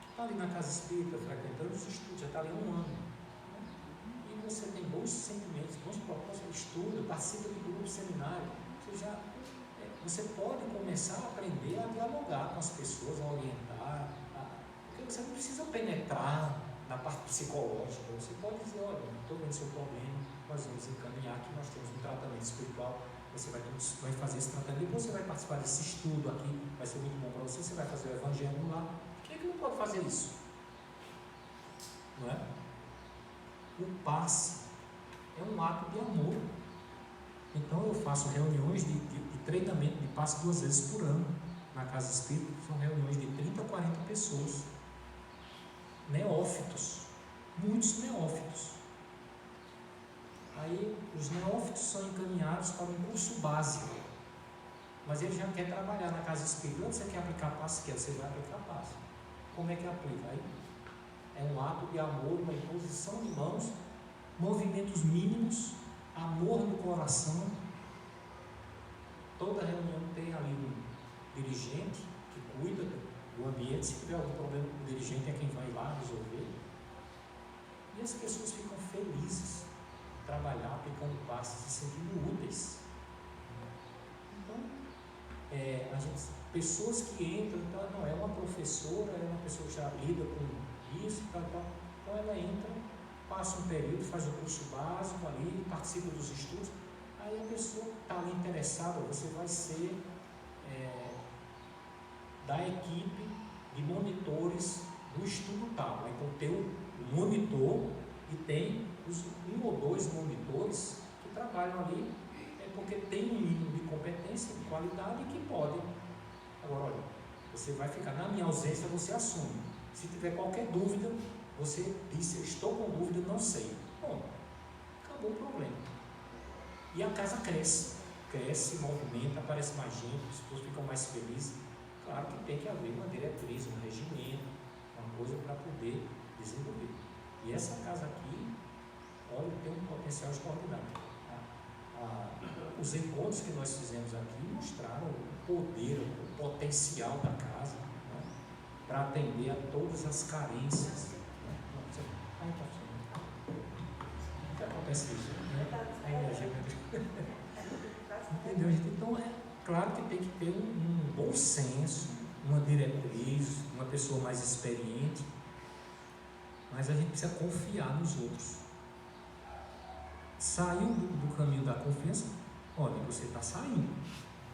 que está ali na casa espírita, frequentando os estudos, já está ali há um ano, e você tem bons sentimentos, bons propósitos de estudo, participa de grupo, seminário, você pode começar a aprender a dialogar com as pessoas, a orientar, porque você não precisa penetrar na parte psicológica. Você pode dizer, olha, estou vendo seu problema, nós vamos encaminhar aqui, nós temos um tratamento espiritual, você vai fazer esse tratamento, depois você vai participar desse estudo aqui, vai ser muito bom para você, você vai fazer o evangelho lá. Quem é que não pode fazer isso? Não é? O passe é um ato de amor. Então eu faço reuniões de treinamento de passe 2 vezes por ano na casa espírita. São reuniões de 40 pessoas, neófitos, muitos neófitos. Aí os neófitos são encaminhados para um curso básico, mas ele já quer trabalhar na casa espírita. Onde você quer aplicar passe? Você vai aplicar passe. Como é que aplica? Aí é um ato de amor, uma imposição de mãos, movimentos mínimos, amor no coração. Toda reunião tem ali um dirigente que cuida do ambiente. Se tiver algum problema com o dirigente, é quem vai lá resolver. E as pessoas ficam felizes de trabalhar, aplicando passes, se sentindo úteis. Então, pessoas que entram, então, não é uma professora, é uma pessoa que já lida com isso, tal. Então ela entra, passa um período, faz o curso básico ali, participa dos estudos. Aí a pessoa está ali interessada, você vai ser da equipe de monitores do estudo tal. Então tem o monitor e tem um ou dois monitores que trabalham ali, porque tem um mínimo de competência, de qualidade que podem. Agora, olha, você vai ficar, na minha ausência você assume. Se tiver qualquer dúvida, você diz, eu estou com dúvida, não sei. Bom, acabou o problema. E a casa cresce, movimenta, aparece mais gente, as pessoas ficam mais felizes. Claro que tem que haver uma diretriz, um regimento, uma coisa para poder desenvolver. E essa casa aqui, olha, tem um potencial extraordinário. Os encontros que nós fizemos aqui mostraram o poder, o potencial da casa, né, para atender a todas as carências. O que acontece isso? A energia. Entendeu? Então, é claro que tem que ter um bom senso, uma diretriz, uma pessoa mais experiente, mas a gente precisa confiar nos outros. Saiu do caminho da confiança, olha, você está saindo,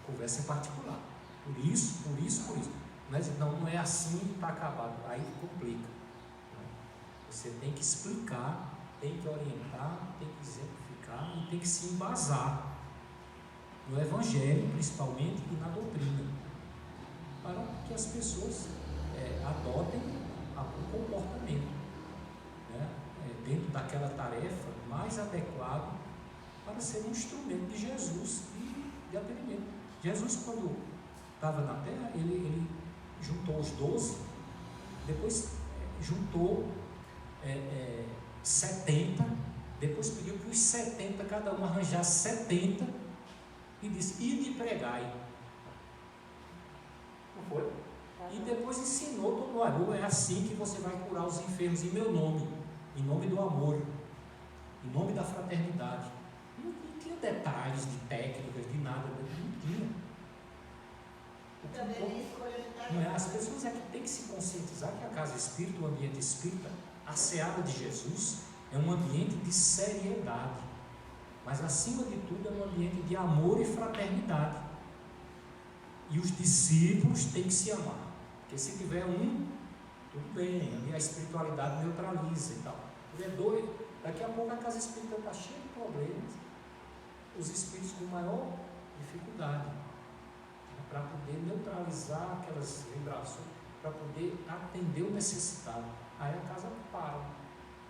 conversa em particular, por isso. Mas não é assim, está acabado, aí complica. Você tem que explicar, tem que orientar, tem que exemplificar e tem que se embasar no Evangelho, principalmente, e na doutrina, para que as pessoas adotem o comportamento, né, dentro daquela tarefa mais adequado para ser um instrumento de Jesus e de atendimento. Jesus, quando estava na terra, ele juntou os 12, depois juntou 70, depois pediu para os 70, cada um arranjar 70, e disse, ide e pregai. Não foi? E depois ensinou todo o amor, é assim que você vai curar os enfermos em meu nome, em nome do amor, em nome da fraternidade. Não tinha detalhes de técnicas, de nada, não tinha. Não é? As pessoas é que têm que se conscientizar que a casa espírita, o ambiente espírita, a seara de Jesus, é um ambiente de seriedade, mas acima de tudo é um ambiente de amor e fraternidade. E os discípulos têm que se amar, porque se tiver um, tudo bem, a espiritualidade neutraliza e tal. Se tiver dois, daqui a pouco a casa espírita está cheia de problemas, os espíritos com maior dificuldade, para poder neutralizar aquelas vibrações, para poder atender o necessitado. Aí a casa para,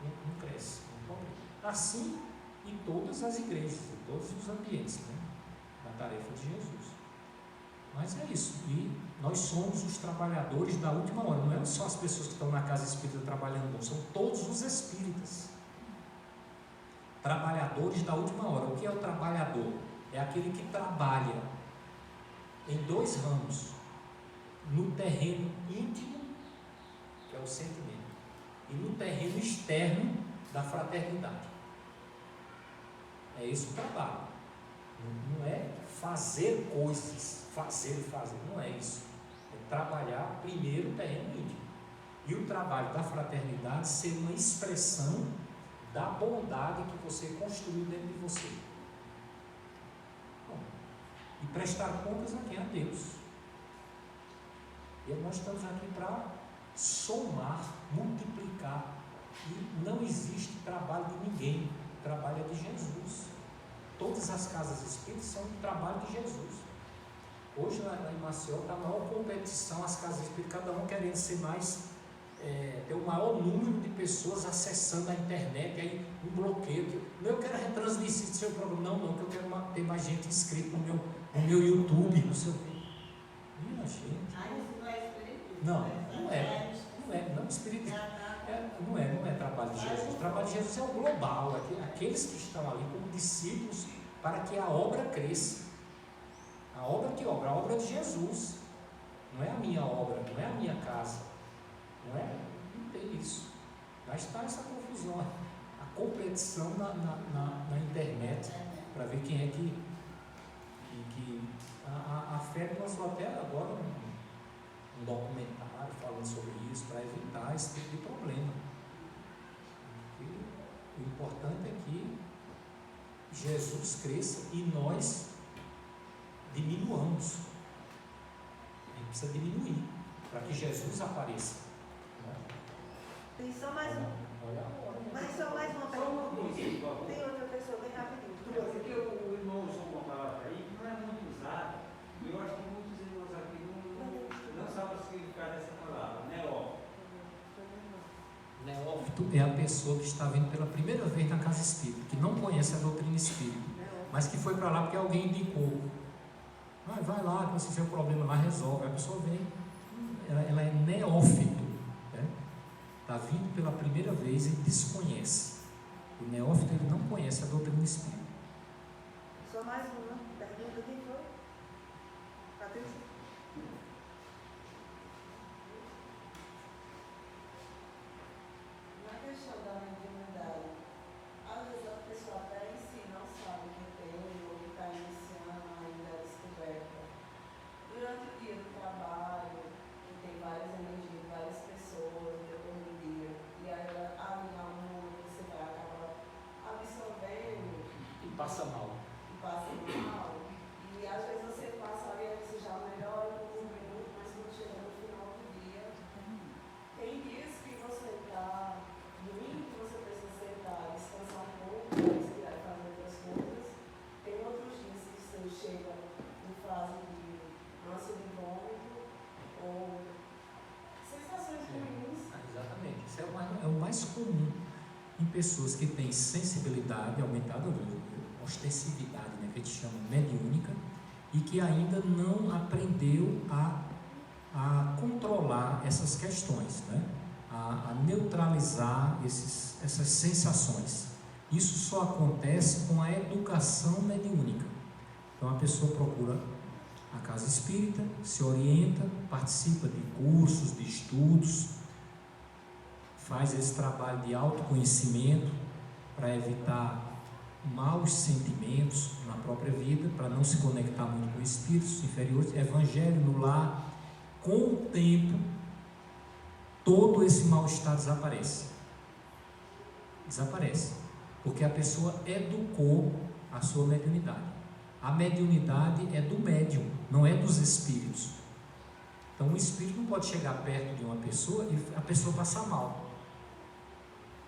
não cresce, não problema. Assim em todas as igrejas, em todos os ambientes, né, da tarefa de Jesus. Mas é isso, e nós somos os trabalhadores da última hora, não é só as pessoas que estão na casa espírita trabalhando, não, são todos os espíritas. Trabalhadores da última hora. O que é o trabalhador? É aquele que trabalha em dois ramos, no terreno íntimo, que é o sentimento, e no terreno externo da fraternidade. É esse o trabalho. Não é fazer coisas, fazer, não é isso. É trabalhar primeiro o terreno íntimo. E o trabalho da fraternidade ser uma expressão da bondade que você construiu dentro de você. Bom, e prestar contas a quem? A Deus. E nós estamos aqui para somar, multiplicar. E não existe trabalho de ninguém, o trabalho é de Jesus. Todas as casas espíritas são um trabalho de Jesus. Hoje lá em Maceió está a maior competição, as casas espíritas, cada um querendo ser mais, ter o maior número de pessoas acessando a internet, aí um bloqueio. Não, eu quero retransmitir seu programa, não, que eu quero ter mais gente inscrita no meu YouTube, no seu. Minha gente. Isso não é espiritismo. Não espiritismo. Não é trabalho de Jesus. O trabalho de Jesus é o global, aqueles que estão ali como discípulos para que a obra cresça. A obra que obra? A obra de Jesus. Não é a minha obra, não é a minha casa. Não tem isso. Mas está essa confusão, a competição na internet, para ver quem é que a FEB lançou até agora um documentário falando sobre isso, para evitar esse tipo de problema. O importante é que Jesus cresça e nós diminuamos. A gente precisa diminuir para que Jesus apareça. Tem só mais uma. Mas só mais uma pergunta. Tem outra pessoa, bem rapidinho. Porque o irmão usou uma palavra aí que não é muito usada. E eu acho que muitos irmãos aqui não sabem o significado dessa palavra. Neófito. Neófito é a pessoa que está vindo pela primeira vez na casa espírita, que não conhece a doutrina espírita, mas que foi para lá porque alguém indicou. Vai lá, que você tiver um problema lá, resolve. A pessoa vem, ela é neófito. Está vindo pela primeira vez e desconhece. O neófito, ele não conhece a doutrina espírita. Só mais uma pergunta, quem foi? Patrícia? Na questão da mediunidade, às vezes a pessoa até em si não sabe que tem ou que está iniciando ainda a descoberta. Durante o dia do trabalho, que tem várias energias, várias pessoas, depois do dia, e aí ela abre um mundo, você vai acabar absorvendo E passa mal. e passa mal. E às vezes você passa ali, aí você já melhora por um minuto, mas quando chega no final do dia, tem dias que você está domingo, que você precisa sentar, descansar um pouco, respirar e fazer outras coisas. Tem outros dias que você chega em fase de ânsia de vômito ou sensações ruins. Exatamente. Isso é o mais comum em pessoas que têm sensibilidade aumentada, ostensividade, né, que a gente chama mediúnica, e que ainda não aprendeu a controlar essas questões, né? A neutralizar essas sensações. Isso só acontece com a educação mediúnica. Então a pessoa procura a casa espírita, se orienta, participa de cursos, de estudos, faz esse trabalho de autoconhecimento para evitar maus sentimentos na própria vida, para não se conectar muito com espíritos inferiores, evangelho no lar. Com o tempo, todo esse mal-estar desaparece, porque a pessoa educou a sua mediunidade. A mediunidade é do médium, não é dos espíritos. Então o espírito não pode chegar perto de uma pessoa e a pessoa passar mal.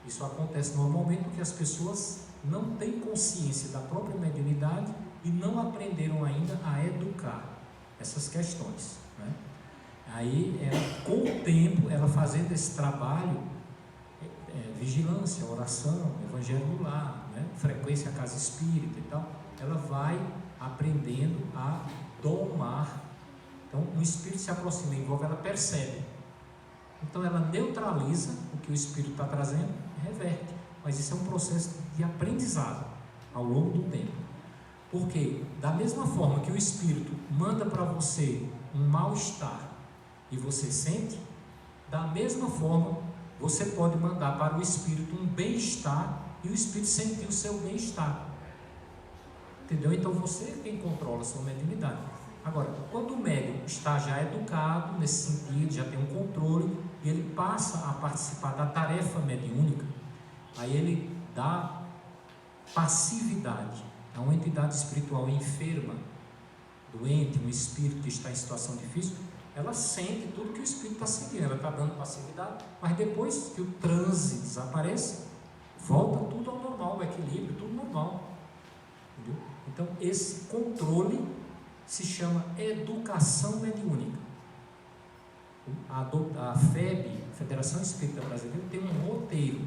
Isso acontece normalmente porque as pessoas não têm consciência da própria mediunidade e não aprenderam ainda a educar essas questões, né? Aí, com o tempo, ela fazendo esse trabalho, vigilância, oração, evangelho no lar, né? Frequência à casa espírita e tal, ela vai aprendendo a domar. Então, o espírito se aproxima, envolve, ela percebe. Então, ela neutraliza o que o espírito está trazendo e reverte. Mas isso é um processo de aprendizado ao longo do tempo. Porque, da mesma forma que o espírito manda para você um mal-estar e você sente, da mesma forma você pode mandar para o espírito um bem-estar e o espírito sentir o seu bem-estar. Entendeu? Então você é quem controla a sua mediunidade. Agora, quando o médium está já educado nesse sentido, já tem um controle, e ele passa a participar da tarefa mediúnica, aí ele dá passividade a uma entidade espiritual enferma, doente, um espírito que está em situação difícil. Ela sente tudo que o espírito está sentindo, ela está dando passividade, mas depois que o transe desaparece, volta tudo ao normal, o equilíbrio, tudo normal. Entendeu? Então, esse controle se chama educação mediúnica. A FEB, Federação Espírita Brasileira, tem um roteiro,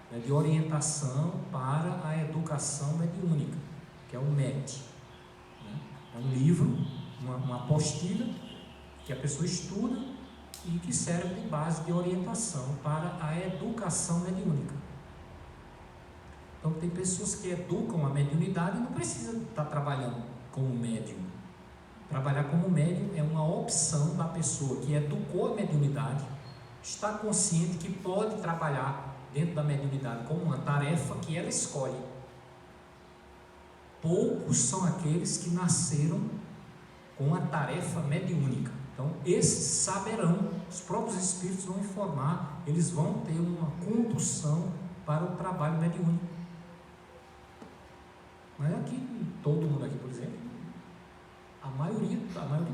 né, de orientação para a educação mediúnica, que é o MET. Né? É um livro, uma apostila que a pessoa estuda e que serve de base de orientação para a educação mediúnica. Então, tem pessoas que educam a mediunidade e não precisam estar trabalhando como médium. Trabalhar como médium é uma opção da pessoa que educou a mediunidade, está consciente que pode trabalhar dentro da mediunidade como uma tarefa que ela escolhe. Poucos são aqueles que nasceram com a tarefa mediúnica. Então, esses saberão, os próprios espíritos vão informar, eles vão ter uma condução para o trabalho mediúnico. Mas aqui, todo mundo aqui, por exemplo, a maioria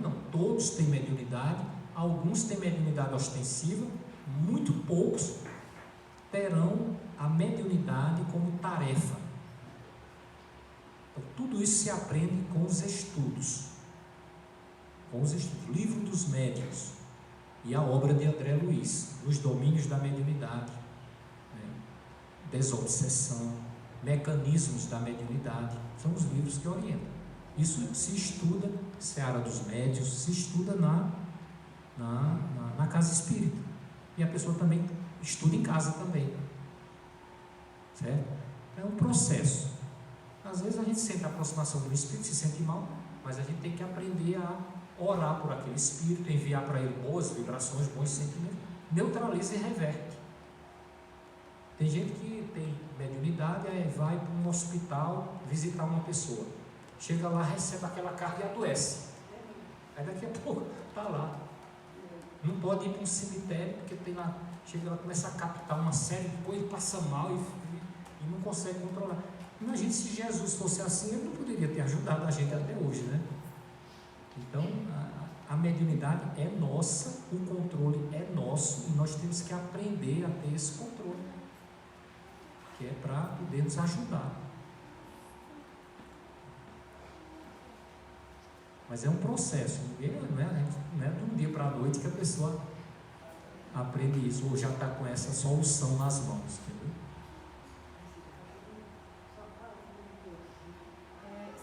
não, todos têm mediunidade, alguns têm mediunidade ostensiva, muito poucos terão a mediunidade como tarefa. Então, tudo isso se aprende com os estudos. Livro dos Médiuns e a obra de André Luiz, Os Domínios da Mediunidade, né? Desobsessão, Mecanismos da Mediunidade, são os livros que orientam. Isso se estuda, Seara dos Médiuns, se estuda na casa espírita. E a pessoa também estuda em casa também. Certo? É um processo. Às vezes a gente sente a aproximação do espírito, se sente mal, mas a gente tem que aprender a orar por aquele espírito, enviar para ele boas vibrações, bons sentimentos, neutraliza e reverte. Tem gente que tem mediunidade, aí vai para um hospital visitar uma pessoa. Chega lá, recebe aquela carga e adoece. Aí daqui a pouco está lá. Não pode ir para um cemitério, porque tem lá, chega lá, começa a captar uma série de coisas, passa mal e não consegue controlar. Imagina se Jesus fosse assim, ele não poderia ter ajudado a gente até hoje, né? Então, a mediunidade é nossa, o controle é nosso e nós temos que aprender a ter esse controle, que é para poder nos ajudar. Mas é um processo, não é de um dia para a noite que a pessoa aprende isso, ou já está com essa solução nas mãos, entendeu?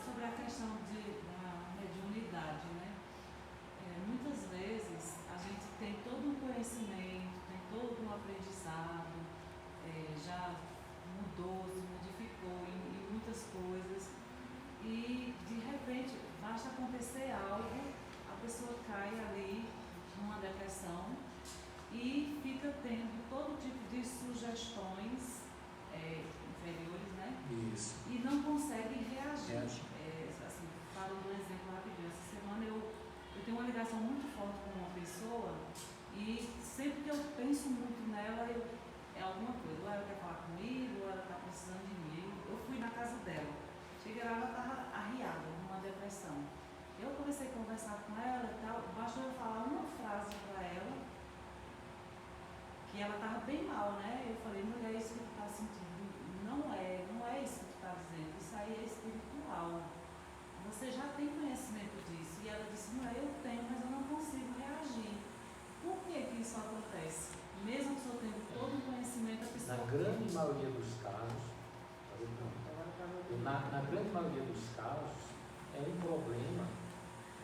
Sobre a questão da mediunidade, né? Muitas vezes a gente tem todo um conhecimento, tem todo um aprendizado, já mudou, se modificou em muitas coisas, e de repente basta acontecer algo, a pessoa cai ali numa depressão e fica tendo todo tipo de sugestões inferiores, né? Isso. E não consegue reagir. Assim, falando um exemplo rapidinho, essa semana eu tenho uma ligação muito forte com uma pessoa e sempre que eu penso muito nela, é alguma coisa, ou ela quer falar comigo, ou ela está precisando de mim. Eu fui na casa dela, cheguei lá, ela estava arriada, numa depressão. Eu comecei a conversar com ela e tal, bastou eu falar uma frase para ela, que ela estava bem mal, né? Eu falei, mulher, é isso que tu está sentindo. Não é isso que tu está dizendo, isso aí é espiritual. Você já tem conhecimento disso. E ela disse, mulher, eu tenho, mas eu não consigo reagir. Por que isso acontece? Mesmo que eu tenha todo o conhecimento, a pessoa... Na grande maioria dos casos, na grande maioria dos casos, é um problema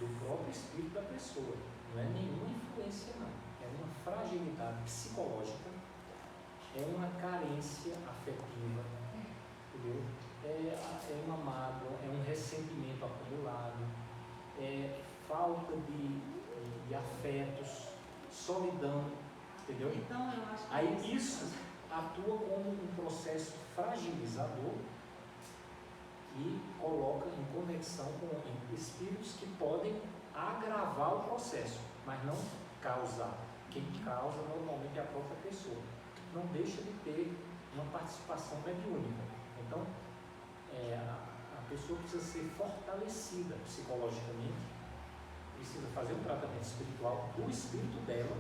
do próprio espírito da pessoa. Não é nenhuma influência, não. É uma fragilidade psicológica, é uma carência afetiva, entendeu? É uma mágoa, é um ressentimento acumulado, é falta de afetos, solidão, entendeu? Então, eu acho que aí isso atua como um processo fragilizador e coloca em conexão com espíritos que podem agravar o processo, mas não causar. Quem causa normalmente é a própria pessoa. Não deixa de ter uma participação mediúnica. Então, a pessoa precisa ser fortalecida psicologicamente, precisa fazer um tratamento espiritual do espírito dela,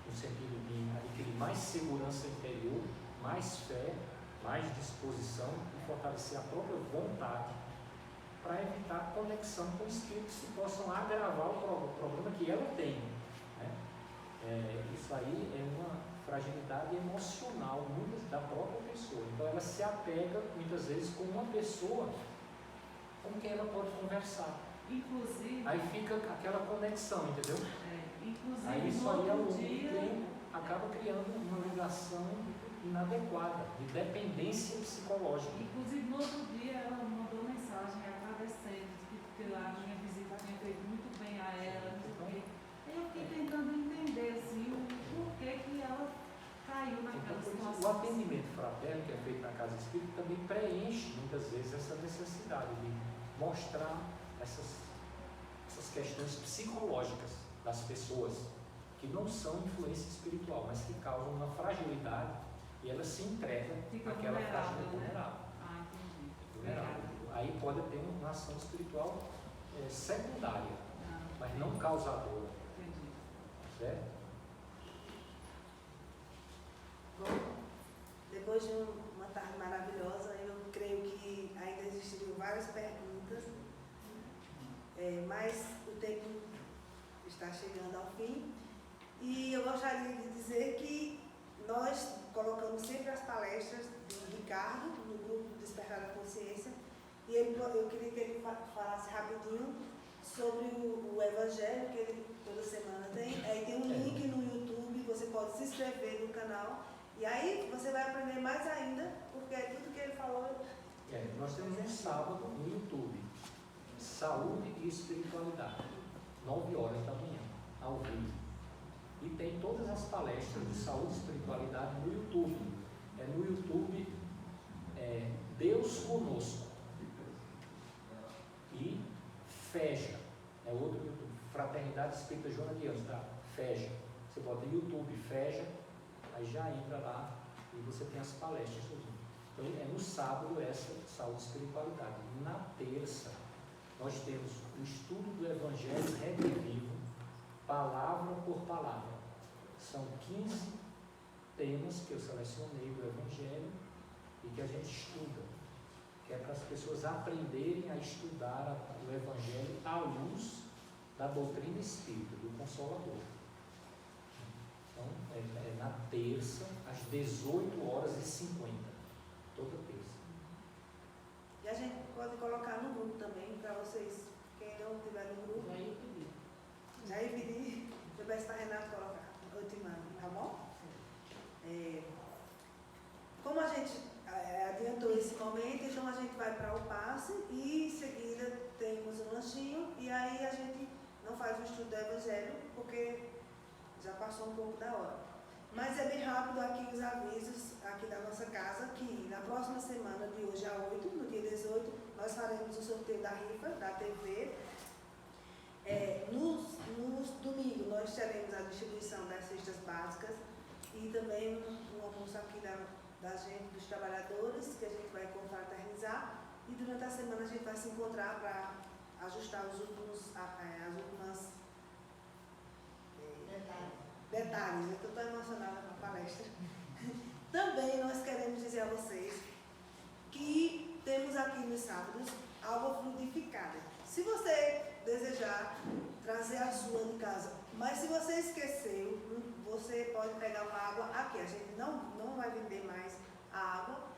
no sentido de adquirir mais segurança interior, mais fé, mais disposição e fortalecer a própria vontade para evitar conexão com espíritos que possam agravar o problema que ela tem, né? Isso aí é uma fragilidade emocional da própria pessoa. Então ela se apega muitas vezes com uma pessoa com quem ela pode conversar. Inclusive, aí fica aquela conexão, entendeu? Inclusive, aí isso aí ao longo dia, do tempo acaba criando uma ligação inadequada, de dependência psicológica. Inclusive, no outro dia ela me mandou mensagem agradecendo que a minha visita tinha feito muito bem a ela, não sei o quê. Eu fiquei tentando entender assim, o porquê que ela caiu naquela situação. O atendimento fraterno que é feito na casa espírita também preenche muitas vezes essa necessidade de mostrar essas questões psicológicas das pessoas que não são influência espiritual, mas que causam uma fragilidade e ela se entrega naquela fragilidade vulnerável. Ah, entendi. Vulnerável. Aí pode ter uma ação espiritual secundária, mas não causadora. Entendi. Certo? Bom, depois de uma tarde maravilhosa, eu creio que ainda existiriam várias perguntas, mas o tempo está chegando ao fim. E eu gostaria de dizer que nós colocamos sempre as palestras do Ricardo no grupo Despertar da Consciência, e eu queria que ele falasse rapidinho sobre o Evangelho que ele toda semana tem. Aí tem um link no YouTube, você pode se inscrever no canal, e aí você vai aprender mais ainda, porque tudo que ele falou... Nós temos um sábado no YouTube, Saúde e Espiritualidade, 9 horas da manhã, ao vivo. E tem todas as palestras de saúde e espiritualidade no YouTube. No YouTube Deus Conosco. E FEJA, outro YouTube, Fraternidade Espírita Joana de Anjos, tá? FEJA. Você bota YouTube, FEJA, aí já entra lá e você tem as palestras. Então no sábado essa saúde e espiritualidade. Na terça, nós temos o estudo do Evangelho Redivivo, palavra por palavra. São 15 temas que eu selecionei do Evangelho e que a gente estuda, que é para as pessoas aprenderem a estudar o Evangelho à luz da doutrina espírita, do Consolador. Então, na terça, às 18h50, toda terça. E a gente pode colocar no grupo também, para vocês, quem não tiver no grupo. Já ia pedir, eu peço para a Renata colocar, eu te mando, tá bom? Como a gente adiantou esse momento, então a gente vai para o passe e em seguida temos um lanchinho, e aí a gente não faz o estudo do Evangelho, porque já passou um pouco da hora. Mas é bem rápido aqui os avisos aqui da nossa casa, que na próxima semana, de hoje a 8, no dia 18, nós faremos o sorteio da rifa, da TV. Nos domingos nós teremos a distribuição das cestas básicas e também um almoço aqui da gente, dos trabalhadores, que a gente vai confraternizar, e durante a semana a gente vai se encontrar para ajustar as últimas detalhes. Eu estou emocionada com a palestra. Também nós queremos dizer a vocês que temos aqui nos sábados água fluidificada. Se você desejar trazer a sua de casa, mas se você esqueceu, você pode pegar uma água aqui. A gente não vai vender mais a água.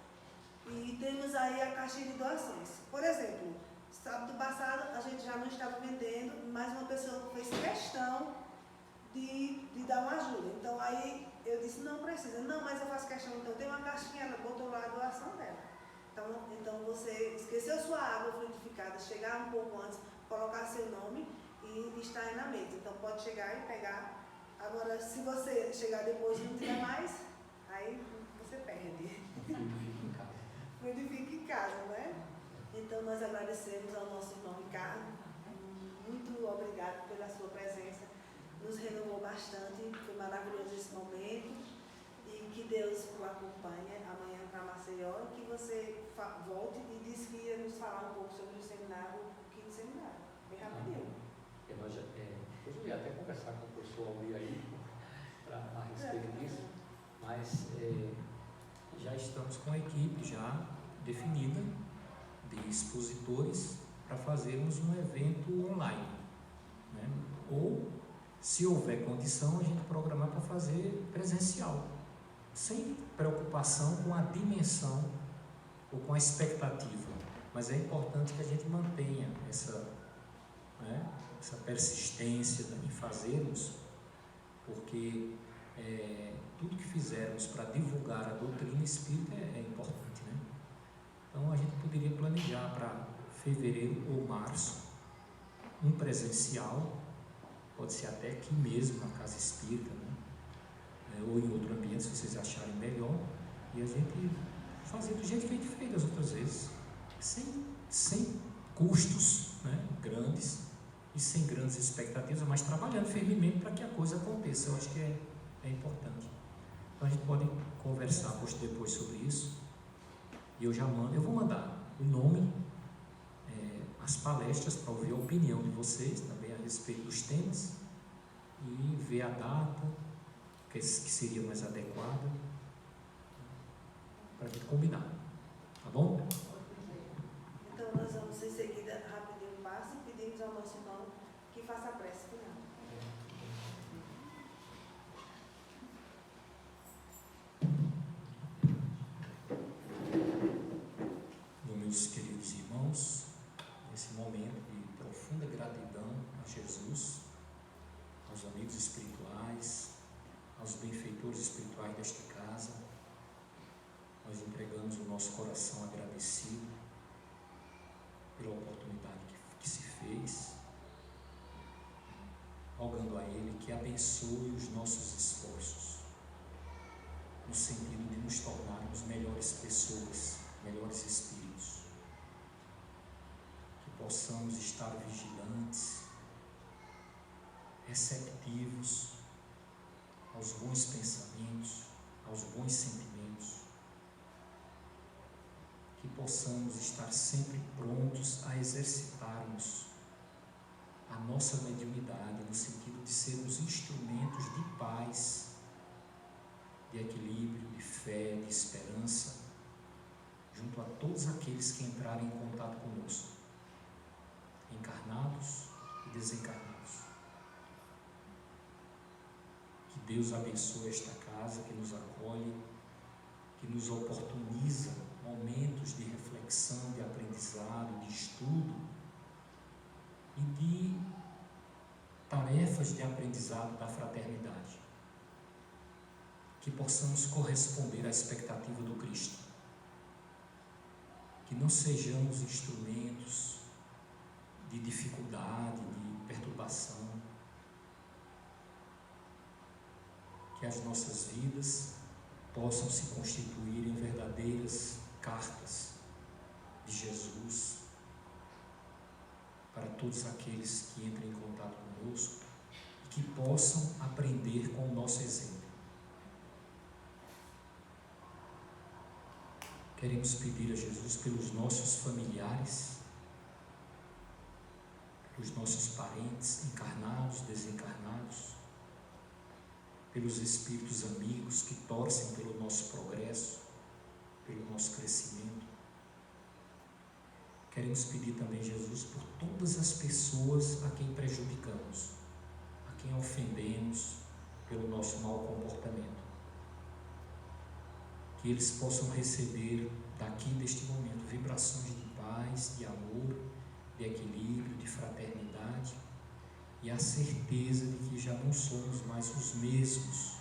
E temos aí a caixinha de doações. Por exemplo, sábado passado a gente já não estava vendendo, mas uma pessoa fez questão de dar uma ajuda. Então aí eu disse, não precisa. Não, mas eu faço questão. Então tem uma caixinha, ela botou lá a doação dela. Então você esqueceu sua água fluidificada, chegar um pouco antes, colocar seu nome e estar aí na mesa. Então pode chegar e pegar. Agora, se você chegar depois e não tiver mais, aí você perde. Fluidifica em casa, né? Então nós agradecemos ao nosso irmão Ricardo. Muito obrigado pela sua presença. Nos renovou bastante, foi maravilhoso esse momento. E que Deus o acompanhe amanhã para Maceió, e que você volte e diz que ia nos falar um pouco sobre o seminário, o quinto seminário, bem rapidinho. Depois eu ia até conversar com o professor Almir aí a respeito disso, mas já estamos com a equipe já definida de expositores para fazermos um evento online, né? Ou, se houver condição, a gente programar para fazer presencial, sem preocupação com a dimensão ou com a expectativa. Mas é importante que a gente mantenha essa persistência em fazermos, porque tudo que fizermos para divulgar a doutrina espírita é importante, né? Então a gente poderia planejar para fevereiro ou março um presencial, pode ser até aqui mesmo na casa espírita, né? Ou em outro ambiente, se vocês acharem melhor, e a gente fazer do jeito que a gente fez das outras vezes, sem custos, né, grandes e sem grandes expectativas, mas trabalhando firmemente para que a coisa aconteça. Eu acho que é importante. Então a gente pode conversar depois sobre isso, e eu vou mandar o nome, as palestras, para ouvir a opinião de vocês também a respeito dos temas e ver a data que seria mais adequada para a gente combinar, tá bom? Então nós vamos em seguida, rapidinho, passo e pedimos ao nosso irmão que faça a prece final. Meus queridos irmãos, nesse momento de profunda gratidão a Jesus, aos amigos espirituais, aos benfeitores espirituais desta casa, nós entregamos o nosso coração agradecido pela oportunidade que se fez, rogando a Ele que abençoe os nossos esforços, no sentido de nos tornarmos melhores pessoas, melhores espíritos, que possamos estar vigilantes, receptivos aos bons pensamentos, aos bons sentimentos, que possamos estar sempre prontos a exercitarmos a nossa mediunidade, no sentido de sermos instrumentos de paz, de equilíbrio, de fé, de esperança, junto a todos aqueles que entrarem em contato conosco, encarnados e desencarnados. Que Deus abençoe esta casa, que nos acolhe, que nos oportuniza momentos de reflexão, de aprendizado, de estudo e de tarefas de aprendizado da fraternidade. Que possamos corresponder à expectativa do Cristo. Que não sejamos instrumentos de dificuldade, de perturbação. Que as nossas vidas possam se constituir em verdadeiras cartas de Jesus para todos aqueles que entrem em contato conosco e que possam aprender com o nosso exemplo. Queremos pedir a Jesus pelos nossos familiares, pelos nossos parentes encarnados, desencarnados, pelos espíritos amigos que torcem pelo nosso progresso, pelo nosso crescimento. Queremos pedir também, Jesus, por todas as pessoas a quem prejudicamos, a quem ofendemos pelo nosso mau comportamento. Que eles possam receber daqui deste momento vibrações de paz, de amor, de equilíbrio, de fraternidade e a certeza de que já não somos mais os mesmos,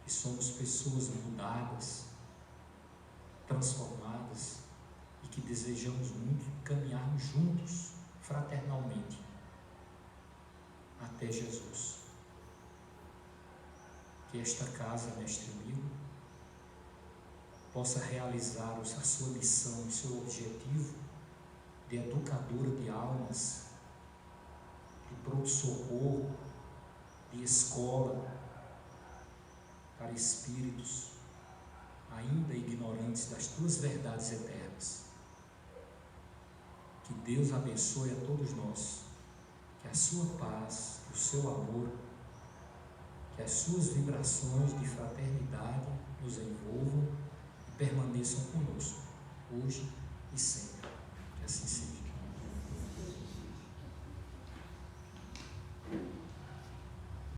que somos pessoas mudadas, transformadas e que desejamos muito caminharmos juntos, fraternalmente, até Jesus. Que esta casa, mestre amigo, possa realizar a sua missão, o seu objetivo de educadora de almas, de pronto-socorro, de escola para espíritos ainda ignorantes das tuas verdades eternas. Que Deus abençoe a todos nós, que a sua paz, que o seu amor, que as suas vibrações de fraternidade nos envolvam e permaneçam conosco, hoje e sempre. Que assim seja.